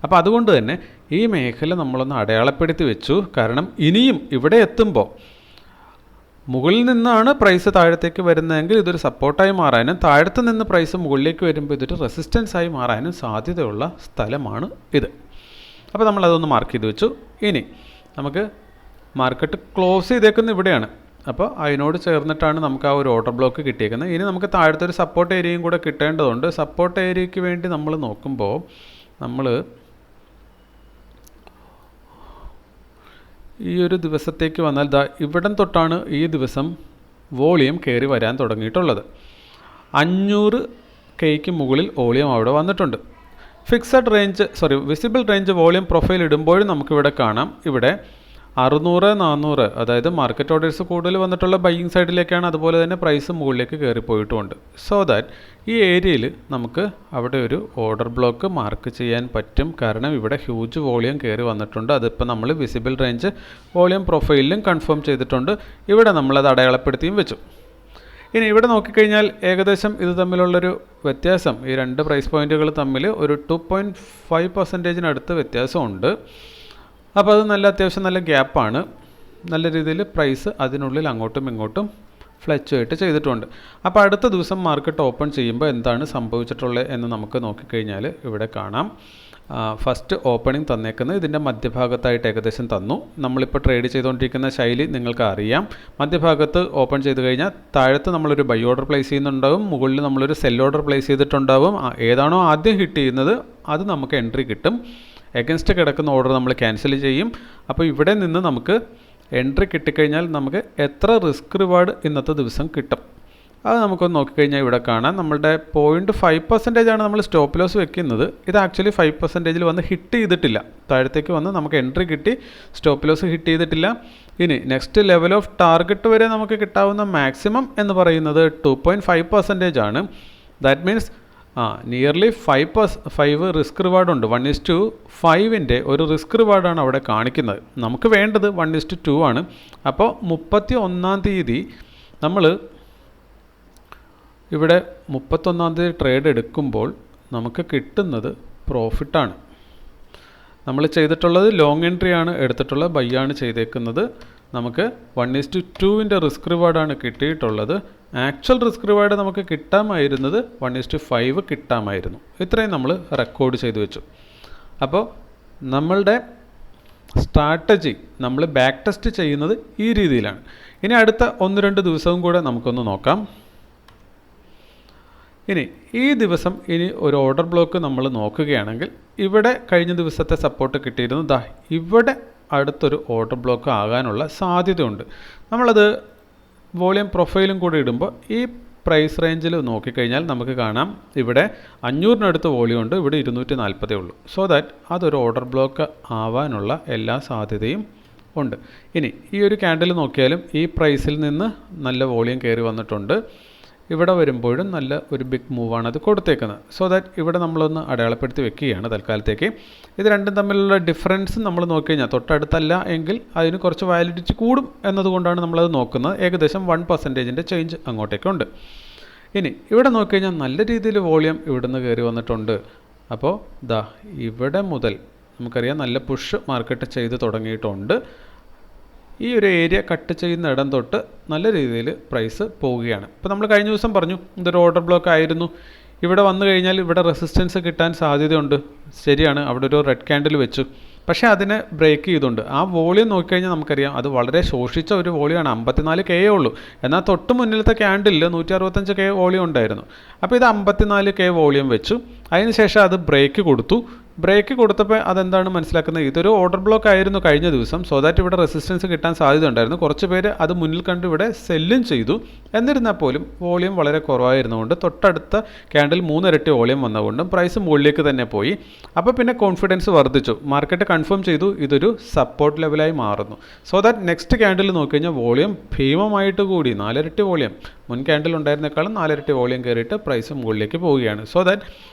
അപ്പോൾ അതുകൊണ്ട് തന്നെ ഈ മേഖല നമ്മളൊന്ന് അടയാളപ്പെടുത്തി വെച്ചു. കാരണം ഇനിയും ഇവിടെ എത്തുമ്പോൾ മുകളിൽ നിന്നാണ് പ്രൈസ് താഴത്തേക്ക് വരുന്നതെങ്കിൽ ഇതൊരു സപ്പോർട്ടായി മാറാനും, താഴത്ത് നിന്ന് പ്രൈസ് മുകളിലേക്ക് വരുമ്പോൾ ഇതൊരു റെസിസ്റ്റൻസായി മാറാനും സാധ്യതയുള്ള സ്ഥലമാണ് ഇത്. അപ്പോൾ നമ്മളതൊന്ന് മാർക്ക് ചെയ്ത് വെച്ചു. ഇനി നമുക്ക് മാർക്കറ്റ് ക്ലോസ് ചെയ്തേക്കുന്നത് ഇവിടെയാണ്. അപ്പോൾ അതിനോട് ചേർന്നിട്ടാണ് നമുക്ക് ആ ഒരു ഓർഡർ ബ്ലോക്ക് കിട്ടിയേക്കുന്നത്. ഇനി നമുക്ക് താഴത്തെ ഒരു സപ്പോർട്ട് ഏരിയയും കൂടെ കിട്ടേണ്ടതുണ്ട്. സപ്പോർട്ട് ഏരിയയ്ക്ക് വേണ്ടി നമ്മൾ നോക്കുമ്പോൾ നമ്മൾ ഈ ഒരു ദിവസത്തേക്ക് വന്നാൽ ദാ ഇവിടം തൊട്ടാണ് ഈ ദിവസം വോളിയം കയറി വരാൻ തുടങ്ങിയിട്ടുള്ളത്. 500Kക്ക് മുകളിൽ വോളിയം അവിടെ വന്നിട്ടുണ്ട്. വിസിബിൾ റേഞ്ച് വോളിയം പ്രൊഫൈൽ ഇടുമ്പോഴും നമുക്കിവിടെ കാണാം, ഇവിടെ 600, 400, അതായത് മാർക്കറ്റ് ഓർഡേഴ്സ് കൂടുതൽ വന്നിട്ടുള്ള ബൈയിങ് സൈഡിലേക്കാണ്. അതുപോലെ തന്നെ പ്രൈസ് മുകളിലേക്ക് കയറിപ്പോയിട്ടുമുണ്ട്. സോ ദാറ്റ് ഈ ഏരിയയിൽ നമുക്ക് അവിടെ ഒരു ഓർഡർ ബ്ലോക്ക് മാർക്ക് ചെയ്യാൻ പറ്റും. കാരണം ഇവിടെ ഹ്യൂജ് വോളിയം കയറി വന്നിട്ടുണ്ട്. അതിപ്പോൾ നമ്മൾ വിസിബിൾ റേഞ്ച് വോളിയം പ്രൊഫൈലിലും കൺഫേം ചെയ്തിട്ടുണ്ട്. ഇവിടെ നമ്മളത് അടയാളപ്പെടുത്തിയും വെച്ചു. ഇനി ഇവിടെ നോക്കിക്കഴിഞ്ഞാൽ ഏകദേശം ഇത് തമ്മിലുള്ളൊരു വ്യത്യാസം, ഈ രണ്ട് പ്രൈസ് പോയിൻറ്റുകൾ തമ്മിൽ ഒരു 2.5% വ്യത്യാസമുണ്ട്. അപ്പോൾ അത് അത്യാവശ്യം നല്ല ഗ്യാപ്പാണ്. നല്ല രീതിയിൽ പ്രൈസ് അതിനുള്ളിൽ അങ്ങോട്ടും ഇങ്ങോട്ടും ഫ്ലക്ച്വേറ്റ് ചെയ്തിട്ടുണ്ട്. അപ്പോൾ അടുത്ത ദിവസം മാർക്കറ്റ് ഓപ്പൺ ചെയ്യുമ്പോൾ എന്താണ് സംഭവിച്ചിട്ടുള്ളത് എന്ന് നമുക്ക് നോക്കിക്കഴിഞ്ഞാൽ ഇവിടെ കാണാം. ഫസ്റ്റ് ഓപ്പണിംഗ് തന്നേക്കുന്നത് ഇതിൻ്റെ മധ്യഭാഗത്തായിട്ട് ഏകദേശം തന്നു. നമ്മളിപ്പോൾ ട്രേഡ് ചെയ്തുകൊണ്ടിരിക്കുന്ന ശൈലി നിങ്ങൾക്ക് അറിയാം. മധ്യഭാഗത്ത് ഓപ്പൺ ചെയ്ത് കഴിഞ്ഞാൽ താഴത്ത് നമ്മളൊരു ബൈ ഓർഡർ പ്ലേസ് ചെയ്യുന്നുണ്ടാവും, മുകളിൽ നമ്മളൊരു സെൽ ഓർഡർ പ്ലേസ് ചെയ്തിട്ടുണ്ടാവും. ഏതാണോ ആദ്യം ഹിറ്റ് ചെയ്യുന്നത് അത് നമുക്ക് എൻട്രി കിട്ടും. എഗൻസ്റ്റ് കിടക്കുന്ന ഓർഡർ നമ്മൾ ക്യാൻസൽ ചെയ്യും. അപ്പോൾ ഇവിടെ നിന്ന് നമുക്ക് എൻട്രി കിട്ടിക്കഴിഞ്ഞാൽ നമുക്ക് എത്ര റിസ്ക് റിവാർഡ് ഇന്നത്തെ ദിവസം കിട്ടും അത് നമുക്കൊന്ന് നോക്കിക്കഴിഞ്ഞാൽ ഇവിടെ കാണാം. നമ്മളുടെ 0.5% നമ്മൾ സ്റ്റോപ്പ് ലോസ് വെക്കുന്നത്. ഇത് ആക്ച്വലി 5% വന്ന് ഹിറ്റ് ചെയ്തിട്ടില്ല. താഴത്തേക്ക് വന്ന് നമുക്ക് എൻട്രി കിട്ടി, സ്റ്റോപ്പ് ലോസ് ഹിറ്റ് ചെയ്തിട്ടില്ല. ഇനി നെക്സ്റ്റ് ലെവൽ ഓഫ് ടാർഗറ്റ് വരെ നമുക്ക് കിട്ടാവുന്ന മാക്സിമം എന്ന് പറയുന്നത് 2.5% ആണ്. ദാറ്റ് മീൻസ് നിയർലി 5 റിസ്ക് റിവാർഡുണ്ട്. 1:5 ഒരു റിസ്ക് റിവാർഡാണ് അവിടെ കാണിക്കുന്നത്. നമുക്ക് വേണ്ടത് 1:2 ആണ്. അപ്പോൾ 31-ാം തീയതി നമ്മൾ ഇവിടെ 31-ാം തീയതി ട്രേഡ് എടുക്കുമ്പോൾ നമുക്ക് കിട്ടുന്നത് പ്രോഫിറ്റാണ്. നമ്മൾ ചെയ്തിട്ടുള്ളത് ലോങ് എൻട്രി ആണ് എടുത്തിട്ടുള്ളത്, ബൈ ആണ് ചെയ്തേക്കുന്നത്. നമുക്ക് 1:2 റിസ്ക് റിവാർഡാണ് കിട്ടിയിട്ടുള്ളത്. ആക്ച്വൽ റിസ്ക് റിവാർഡ് നമുക്ക് കിട്ടാമായിരുന്നത് 1:5 കിട്ടാമായിരുന്നു. ഇത്രയും നമ്മൾ റെക്കോർഡ് ചെയ്തു വെച്ചു. അപ്പോൾ നമ്മളുടെ സ്ട്രാറ്റജി നമ്മൾ ബാക്ക് ടെസ്റ്റ് ചെയ്യുന്നത് ഈ രീതിയിലാണ്. ഇനി അടുത്ത 1-2 ദിവസവും കൂടെ നമുക്കൊന്ന് നോക്കാം. ഇനി ഈ ദിവസം ഒരു ഓർഡർ ബ്ലോക്ക് നമ്മൾ നോക്കുകയാണെങ്കിൽ ഇവിടെ കഴിഞ്ഞ ദിവസത്തെ സപ്പോർട്ട് കിട്ടിയിരുന്നു. ദാ ഇവിടെ അടുത്തൊരു ഓർഡർ ബ്ലോക്ക് ആകാനുള്ള സാധ്യതയുണ്ട്. നമ്മളത് വോളിയം പ്രൊഫൈലും കൂടി ഇടുമ്പോൾ ഈ പ്രൈസ് റേഞ്ചിൽ നോക്കിക്കഴിഞ്ഞാൽ നമുക്ക് കാണാം ഇവിടെ 500-നടുത്ത് വോളിയം ഉണ്ട്, ഇവിടെ 240 ഉള്ളൂ. സോ ദാറ്റ് അതൊരു ഓർഡർ ബ്ലോക്ക് ആവാനുള്ള എല്ലാ സാധ്യതയും ഉണ്ട്. ഇനി ഈ ഒരു ക്യാൻഡിൽ നോക്കിയാലും ഈ പ്രൈസിൽ നിന്ന് നല്ല വോളിയം കയറി വന്നിട്ടുണ്ട്. ഇവിടെ വരുമ്പോഴും നല്ല ഒരു ബിഗ് മൂവാണ് അത് കൊടുത്തേക്കുന്നത്. സോ ദാറ്റ് ഇവിടെ നമ്മളൊന്ന് അടയാളപ്പെടുത്തി വെക്കുകയാണ് തൽക്കാലത്തേക്ക്. ഇത് രണ്ടും തമ്മിലുള്ള ഡിഫറൻസ് നമ്മൾ നോക്കിക്കഴിഞ്ഞാൽ തൊട്ടടുത്തല്ല എങ്കിൽ അതിന് കുറച്ച് വാലിഡിറ്റി കൂടും എന്നതുകൊണ്ടാണ് നമ്മളത് നോക്കുന്നത്. ഏകദേശം 1% ചേഞ്ച് അങ്ങോട്ടേക്കുണ്ട്. ഇനി ഇവിടെ നോക്കിക്കഴിഞ്ഞാൽ നല്ല രീതിയിൽ വോളിയം ഇവിടുന്ന് കയറി വന്നിട്ടുണ്ട്. അപ്പോൾ ദാ ഇവിടെ മുതൽ നമുക്കറിയാം നല്ല പുഷ് മാർക്കറ്റ് ചെയ്ത് തുടങ്ങിയിട്ടുണ്ട്. ഈ ഒരു ഏരിയ കട്ട് ചെയ്യുന്ന ഇടം തൊട്ട് നല്ല രീതിയിൽ പ്രൈസ് പോവുകയാണ്. ഇപ്പോൾ നമ്മൾ കഴിഞ്ഞ ദിവസം പറഞ്ഞു ഇതൊരു ഓർഡർ ബ്ലോക്ക് ആയിരുന്നു. ഇവിടെ വന്നു കഴിഞ്ഞാൽ ഇവിടെ റെസിസ്റ്റൻസ് കിട്ടാൻ സാധ്യതയുണ്ട്. ശരിയാണ്, അവിടെ ഒരു റെഡ് ക്യാൻഡിൽ വെച്ചു. പക്ഷേ അതിനെ ബ്രേക്ക് ചെയ്തുകൊണ്ട് ആ വോളിയം നോക്കിക്കഴിഞ്ഞാൽ നമുക്കറിയാം അത് വളരെ ശോഷിച്ച ഒരു വോളിയമാണ്. 54K ഉള്ളൂ. എന്നാൽ തൊട്ട് മുന്നിലത്തെ ക്യാൻഡിലിൽ 165K വോളിയം ഉണ്ടായിരുന്നു. അപ്പോൾ ഇത് 54K വോളിയം വെച്ചു. അതിനുശേഷം അത് ബ്രേക്ക് കൊടുത്തു. ബ്രേക്ക് കൊടുത്തപ്പോൾ അതെന്താണ് മനസ്സിലാക്കുന്നത്, ഇതൊരു ഓർഡർ ബ്ലോക്ക് ആയിരുന്നു കഴിഞ്ഞ ദിവസം. സോ ദാറ്റ് ഇവിടെ റെസിസ്റ്റൻസ് കിട്ടാൻ സാധ്യത ഉണ്ടായിരുന്നു. കുറച്ച് പേര് അത് മുന്നിൽ കണ്ട് ഇവിടെ സെല്ലും ചെയ്തു. എന്നിരുന്നാൽ പോലും വോളിയം വളരെ കുറവായിരുന്നുകൊണ്ട് തൊട്ടടുത്ത ക്യാൻഡിൽ 3 ഇരട്ടി വോളിയം വന്നതുകൊണ്ടും പ്രൈസ് മുകളിലേക്ക് തന്നെ പോയി. അപ്പോൾ പിന്നെ കോൺഫിഡൻസ് വർദ്ധിച്ചു. മാർക്കറ്റ് കൺഫേം ചെയ്തു ഇതൊരു സപ്പോർട്ട് ലെവലായി മാറുന്നു. സോ ദാറ്റ് നെക്സ്റ്റ് ക്യാൻഡിൽ നോക്കിക്കഴിഞ്ഞാൽ വോളിയം ഭീമമായിട്ട് കൂടി 4 ഇരട്ടി വോളിയം, മുൻ ക്യാൻഡിൽ ഉണ്ടായിരുന്നേക്കാളും 4 ഇരട്ടി വോളിയം കയറിയിട്ട് പ്രൈസ് മുകളിലേക്ക് പോവുകയാണ്. സോ ദാറ്റ്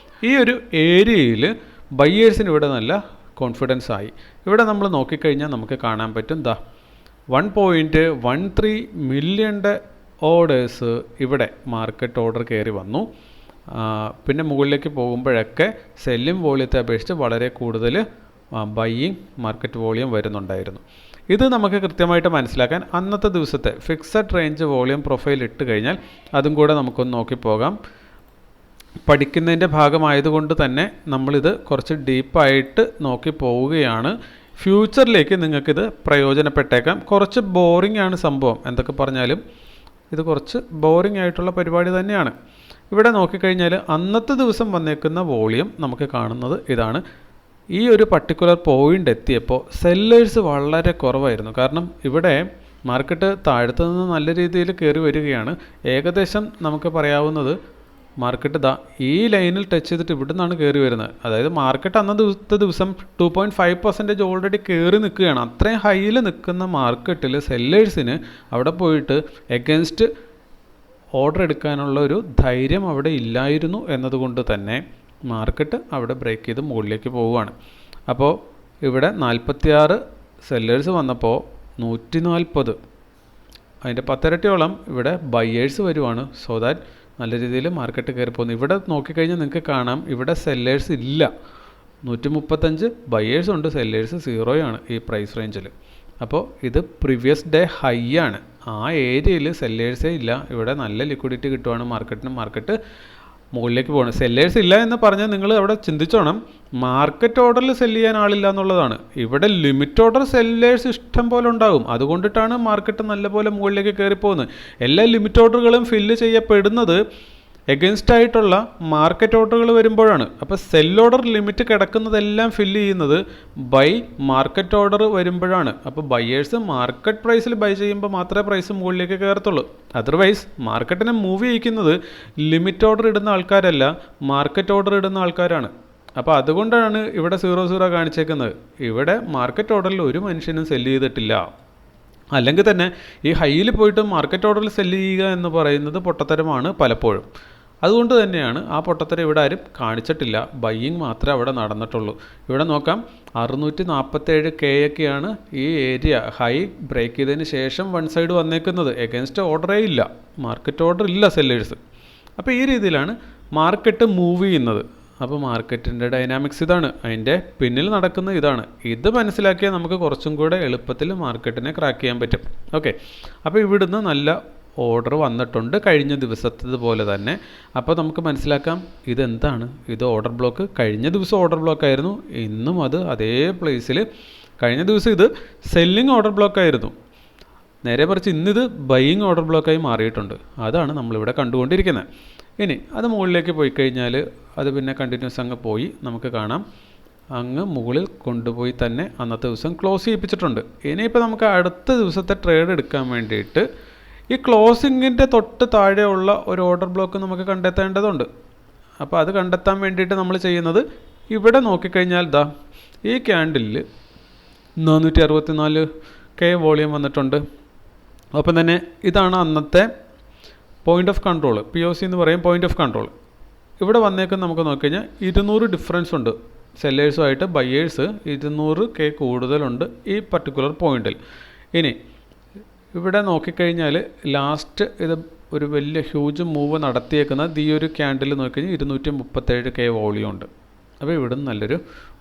ഈ ഒരു ഏരിയയിൽ ബയ്യേഴ്സിന് ഇവിടെ നല്ല കോൺഫിഡൻസ് ആയി. ഇവിടെ നമ്മൾ നോക്കിക്കഴിഞ്ഞാൽ നമുക്ക് കാണാൻ പറ്റും 1.13 മില്യൻ്റെ ഓർഡേഴ്സ് ഇവിടെ മാർക്കറ്റ് ഓർഡർ കയറി വന്നു. പിന്നെ മുകളിലേക്ക് പോകുമ്പോഴൊക്കെ സെല്ലിംഗ് വോളിയത്തെ അപേക്ഷിച്ച് വളരെ കൂടുതൽ ബയ്യിങ് മാർക്കറ്റ് വോളിയം വരുന്നുണ്ടായിരുന്നു. ഇത് നമുക്ക് കൃത്യമായിട്ട് മനസ്സിലാക്കാൻ അന്നത്തെ ദിവസത്തെ ഫിക്സഡ് റേഞ്ച് വോളിയം പ്രൊഫൈൽ ഇട്ട് കഴിഞ്ഞാൽ അതും കൂടെ നമുക്കൊന്ന് നോക്കിപ്പോകാം. പഠിക്കുന്നതിൻ്റെ ഭാഗമായതുകൊണ്ട് തന്നെ നമ്മളിത് കുറച്ച് ഡീപ്പായിട്ട് നോക്കി പോവുകയാണ്. ഫ്യൂച്ചറിലേക്ക് നിങ്ങൾക്കിത് പ്രയോജനപ്പെട്ടേക്കാം. കുറച്ച് ബോറിംഗ് ആണ് സംഭവം, എന്തൊക്കെ പറഞ്ഞാലും ഇത് കുറച്ച് ബോറിംഗ് ആയിട്ടുള്ള പരിപാടി തന്നെയാണ്. ഇവിടെ നോക്കിക്കഴിഞ്ഞാൽ അന്നത്തെ ദിവസം വന്നേക്കുന്ന വോളിയം നമുക്ക് കാണുന്നത് ഇതാണ്. ഈ ഒരു പർട്ടിക്കുലർ പോയിൻ്റ് എത്തിയപ്പോൾ സെല്ലേഴ്സ് വളരെ കുറവായിരുന്നു. കാരണം ഇവിടെ മാർക്കറ്റ് താഴത്തു നിന്ന് നല്ല രീതിയിൽ കയറി വരികയാണ്. ഏകദേശം നമുക്ക് പറയാവുന്നത് മാർക്കറ്റ് ഈ ലൈനിൽ ടച്ച് ചെയ്തിട്ട് ഇവിടെ നിന്നാണ് കയറി വരുന്നത്. അതായത് മാർക്കറ്റ് അന്നത്തെ ദിവസം 2.5% ഓൾറെഡി കയറി നിൽക്കുകയാണ്. അത്രയും ഹൈയിൽ നിൽക്കുന്ന മാർക്കറ്റിൽ സെല്ലേഴ്സിന് അവിടെ പോയിട്ട് എഗൻസ്റ്റ് ഓർഡർ എടുക്കാനുള്ള ഒരു ധൈര്യം അവിടെ ഇല്ലായിരുന്നു എന്നതുകൊണ്ട് തന്നെ മാർക്കറ്റ് അവിടെ ബ്രേക്ക് ചെയ്ത് മുകളിലേക്ക് പോവുകയാണ്. അപ്പോൾ ഇവിടെ 46 സെല്ലേഴ്സ് വന്നപ്പോൾ 140 അതിൻ്റെ 10 ഇരട്ടിയോളം ഇവിടെ ബയേഴ്സ് വരുവാണ്. സോ ദാറ്റ് നല്ല രീതിയിൽ മാർക്കറ്റ് കയറി പോകുന്നു. ഇവിടെ നോക്കിക്കഴിഞ്ഞാൽ നിങ്ങൾക്ക് കാണാം ഇവിടെ സെല്ലേഴ്സ് ഇല്ല. 135 ബയേഴ്സ് ഉണ്ട്, സെല്ലേഴ്സ് 0 ആണ് ഈ പ്രൈസ് റേഞ്ചിൽ. അപ്പോൾ ഇത് പ്രീവിയസ് ഡേ ഹൈ ആണ്. ആ ഏരിയയിൽ സെല്ലേഴ്സേ ഇല്ല. ഇവിടെ നല്ല ലിക്വിഡിറ്റി കിട്ടുവാണ് മാർക്കറ്റ് മുകളിലേക്ക് പോകണം. സെല്ലേഴ്സ് ഇല്ല എന്ന് പറഞ്ഞാൽ നിങ്ങൾ അവിടെ ചിന്തിച്ചോണം, മാർക്കറ്റ് ഓർഡറിൽ സെല്ല് ചെയ്യാൻ ആളില്ല എന്നുള്ളതാണ്. ഇവിടെ ലിമിറ്റ് ഓർഡർ സെല്ലേഴ്സ് ഇഷ്ടം പോലെ ഉണ്ടാകും. അതുകൊണ്ടിട്ടാണ് മാർക്കറ്റ് നല്ലപോലെ മുകളിലേക്ക് കയറിപ്പോകുന്നത്. എല്ലാ ലിമിറ്റ് ഓർഡറുകളും ഫില്ല് ചെയ്യപ്പെടുന്നത് എഗൻസ്റ്റ് ആയിട്ടുള്ള മാർക്കറ്റ് ഓർഡറുകൾ വരുമ്പോഴാണ്. അപ്പോൾ സെൽ ഓർഡർ ലിമിറ്റ് കിടക്കുന്നതെല്ലാം ഫില്ല് ചെയ്യുന്നത് ബൈ മാർക്കറ്റ് ഓർഡർ വരുമ്പോഴാണ്. അപ്പോൾ ബയേഴ്സ് മാർക്കറ്റ് പ്രൈസിൽ ബൈ ചെയ്യുമ്പോൾ മാത്രമേ പ്രൈസ് മുകളിലേക്ക് കയറത്തുള്ളൂ. അതർവൈസ് മാർക്കറ്റിനെ മൂവ് ചെയ്യിക്കുന്നത് ലിമിറ്റ് ഓർഡർ ഇടുന്ന ആൾക്കാരല്ല, മാർക്കറ്റ് ഓർഡർ ഇടുന്ന ആൾക്കാരാണ്. അപ്പോൾ അതുകൊണ്ടാണ് ഇവിടെ 0 കാണിച്ചേക്കുന്നത്. ഇവിടെ മാർക്കറ്റ് ഓർഡറിൽ ഒരു മനുഷ്യനും സെല്ല് ചെയ്തിട്ടില്ല. അല്ലെങ്കിൽ തന്നെ ഈ ഹൈയിൽ പോയിട്ട് മാർക്കറ്റ് ഓർഡറിൽ സെല്ല് ചെയ്യുക എന്ന് പറയുന്നത് പൊട്ടത്തരമാണ് പലപ്പോഴും. അതുകൊണ്ട് തന്നെയാണ് ആ പൊട്ടത്തരം ഇവിടെ ആരും കാണിച്ചിട്ടില്ല. ബയ്യിങ് മാത്രമേ അവിടെ നടന്നിട്ടുള്ളൂ. ഇവിടെ നോക്കാം 647K ഒക്കെയാണ് ഈ ഏരിയ ഹൈ ബ്രേക്ക് ചെയ്തതിന് ശേഷം വൺ സൈഡ് വന്നേക്കുന്നത്. എഗൻസ്റ്റ് ഓർഡറേ ഇല്ല, മാർക്കറ്റ് ഓർഡർ ഇല്ല സെല്ലേഴ്സ്. അപ്പോൾ ഈ രീതിയിലാണ് മാർക്കറ്റ് മൂവ് ചെയ്യുന്നത്. അപ്പോൾ മാർക്കറ്റിൻ്റെ ഡൈനാമിക്സ് ഇതാണ്, അതിൻ്റെ പിന്നിൽ നടക്കുന്ന ഇതാണ്. ഇത് മനസ്സിലാക്കിയാൽ നമുക്ക് കുറച്ചും കൂടെ എളുപ്പത്തിൽ മാർക്കറ്റിനെ ക്രാക്ക് ചെയ്യാൻ പറ്റും. ഓക്കെ, അപ്പോൾ ഇവിടുന്ന് നല്ല ഓർഡർ വന്നിട്ടുണ്ട് കഴിഞ്ഞ ദിവസത്തേതുപോലെ തന്നെ. അപ്പോൾ നമുക്ക് മനസ്സിലാക്കാം ഇതെന്താണ്, ഇത് ഓർഡർ ബ്ലോക്ക്. കഴിഞ്ഞ ദിവസം ഓർഡർ ബ്ലോക്ക് ആയിരുന്നു, ഇന്നും അത് അതേ പ്ലേസിൽ. കഴിഞ്ഞ ദിവസം ഇത് സെല്ലിംഗ് ഓർഡർ ബ്ലോക്ക് ആയിരുന്നു, നേരെ മറിച്ച് ഇന്നിത് ബൈയിങ് ഓർഡർ ബ്ലോക്കായി മാറിയിട്ടുണ്ട്. അതാണ് നമ്മളിവിടെ കണ്ടുകൊണ്ടിരിക്കുന്നത്. ഇനി അത് മുകളിലേക്ക് പോയി കഴിഞ്ഞാൽ അത് പിന്നെ കണ്ടിന്യൂസ് അങ്ങ് പോയി നമുക്ക് കാണാം അങ്ങ് മുകളിൽ കൊണ്ടുപോയി തന്നെ അന്നത്തെ ദിവസം ക്ലോസ് ചെയ്യിപ്പിച്ചിട്ടുണ്ട്. ഇനിയിപ്പോൾ നമുക്ക് അടുത്ത ദിവസത്തെ ട്രേഡ് എടുക്കാൻ വേണ്ടിയിട്ട് ഈ ക്ലോസിങ്ങിൻ്റെ തൊട്ട് താഴെയുള്ള ഒരു ഓർഡർ ബ്ലോക്ക് നമുക്ക് കണ്ടെത്തേണ്ടതുണ്ട്. അപ്പോൾ അത് കണ്ടെത്താൻ വേണ്ടിയിട്ട് നമ്മൾ ചെയ്യുന്നത്, ഇവിടെ നോക്കിക്കഴിഞ്ഞാൽ ഈ ക്യാൻഡിലിൽ 464K വോളിയം വന്നിട്ടുണ്ട്. ഒപ്പം തന്നെ ഇതാണ് അന്നത്തെ പോയിൻ്റ് ഓഫ് കൺട്രോൾ, POC എന്ന് പറയും, പോയിൻ്റ് ഓഫ് കൺട്രോൾ. ഇവിടെ വന്നേക്കും നമുക്ക് നോക്കിക്കഴിഞ്ഞാൽ 200 ഡിഫറൻസ് ഉണ്ട് സെല്ലേഴ്സുമായിട്ട്. ബയേഴ്സ് 200K കൂടുതലുണ്ട് ഈ പർട്ടിക്കുലർ പോയിന്റിൽ. ഇനി ഇവിടെ നോക്കിക്കഴിഞ്ഞാൽ ലാസ്റ്റ് ഇത് ഒരു വലിയ ഹ്യൂജ് മൂവ് നടത്തിയേക്കുന്നത് ഈ ഒരു ക്യാൻഡിൽ നോക്കിക്കഴിഞ്ഞാൽ 237K വോളിയം ഉണ്ട്. അപ്പോൾ ഇവിടുന്ന് നല്ലൊരു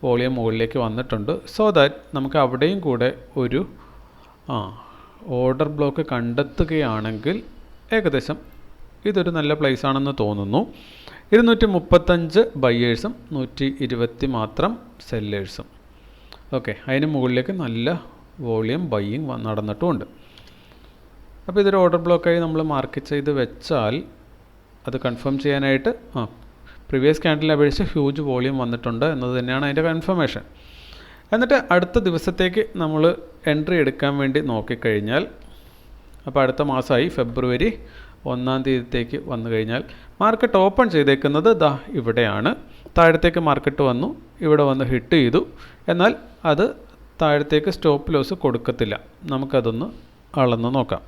വോളിയം മുകളിലേക്ക് വന്നിട്ടുണ്ട്. സോ ദാറ്റ് നമുക്ക് അവിടെയും കൂടെ ഒരു ഓർഡർ ബ്ലോക്ക് കണ്ടെത്തുകയാണെങ്കിൽ ഏകദേശം ഇതൊരു നല്ല പ്ലേസ് ആണെന്ന് തോന്നുന്നു. 235 ബയേഴ്സും 120 മാത്രം സെല്ലേഴ്സും. ഓക്കെ, അതിന് മുകളിലേക്ക് നല്ല വോളിയം ബയ്യിങ് നടന്നിട്ടുമുണ്ട്. അപ്പോൾ ഇതൊരു ഓർഡർ ബ്ലോക്കായി നമ്മൾ മാർക്ക് ചെയ്ത് വെച്ചാൽ അത് കൺഫേം ചെയ്യാനായിട്ട് പ്രീവിയസ് ക്യാൻഡിൽ അപേക്ഷിച്ച് ഹ്യൂജ് വോളിയം വന്നിട്ടുണ്ട് എന്നത് തന്നെയാണ് അതിൻ്റെ കൺഫർമേഷൻ. എന്നിട്ട് അടുത്ത ദിവസത്തേക്ക് നമ്മൾ എൻട്രി എടുക്കാൻ വേണ്ടി നോക്കിക്കഴിഞ്ഞാൽ, അപ്പോൾ അടുത്ത മാസമായി ഫെബ്രുവരി 1-ാം തീയതിത്തേക്ക് വന്നു കഴിഞ്ഞാൽ മാർക്കറ്റ് ഓപ്പൺ ചെയ്തേക്കുന്നത് ഇവിടെയാണ്. താഴത്തേക്ക് മാർക്കറ്റ് വന്നു, ഇവിടെ വന്ന് ഹിറ്റ് ചെയ്തു. എന്നാൽ അത് താഴത്തേക്ക് സ്റ്റോപ്പ് ലോസ് കൊടുക്കത്തില്ല. നമുക്കതൊന്ന് അളന്ന് നോക്കാം.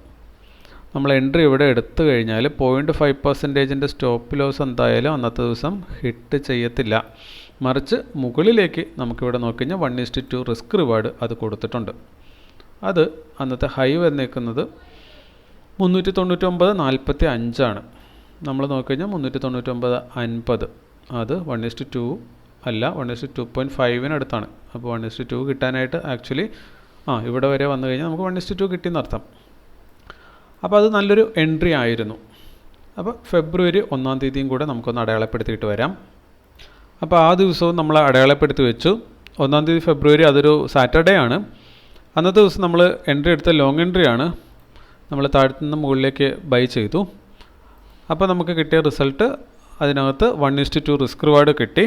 നമ്മൾ എൻട്രി ഇവിടെ എടുത്തു കഴിഞ്ഞാൽ 0.5% സ്റ്റോപ്പ് ലോസ് എന്തായാലും അന്നത്തെ ദിവസം ഹിറ്റ് ചെയ്യത്തില്ല. മറിച്ച് മുകളിലേക്ക് നമുക്കിവിടെ നോക്കിക്കഴിഞ്ഞാൽ 1:2 റിസ്ക് റിവാർഡ് അത് കൊടുത്തിട്ടുണ്ട്. അത് അന്നത്തെ ഹൈ വന്നേക്കുന്നത് 399.45 ആണ്. നമ്മൾ നോക്കിക്കഴിഞ്ഞാൽ 399.50. അത് 1:2 അല്ല, 1:2.5 അടുത്താണ്. അപ്പോൾ 1:2 കിട്ടാനായിട്ട് ആക്ച്വലി ഇവിടെ വരെ വന്നു കഴിഞ്ഞാൽ നമുക്ക് 1:2 കിട്ടിയെന്നർത്ഥം. അപ്പോൾ അത് നല്ലൊരു എൻട്രി ആയിരുന്നു. അപ്പോൾ ഫെബ്രുവരി 1-ാം തീയതിയും കൂടെ നമുക്കൊന്ന് അടയാളപ്പെടുത്തിയിട്ട് വരാം. അപ്പോൾ ആ ദിവസവും നമ്മൾ അടയാളപ്പെടുത്തി വെച്ചു. 1-ാം തീയതി ഫെബ്രുവരി അതൊരു സാറ്റർഡേ ആണ്. അന്നത്തെ ദിവസം നമ്മൾ എൻട്രി എടുത്ത ലോങ് എൻട്രി ആണ്. നമ്മൾ താഴത്തു നിന്ന് മുകളിലേക്ക് ബൈ ചെയ്തു. അപ്പോൾ നമുക്ക് കിട്ടിയ റിസൾട്ട് അതിനകത്ത് 1:2 റിസ്ക് റിവാർഡ് കിട്ടി.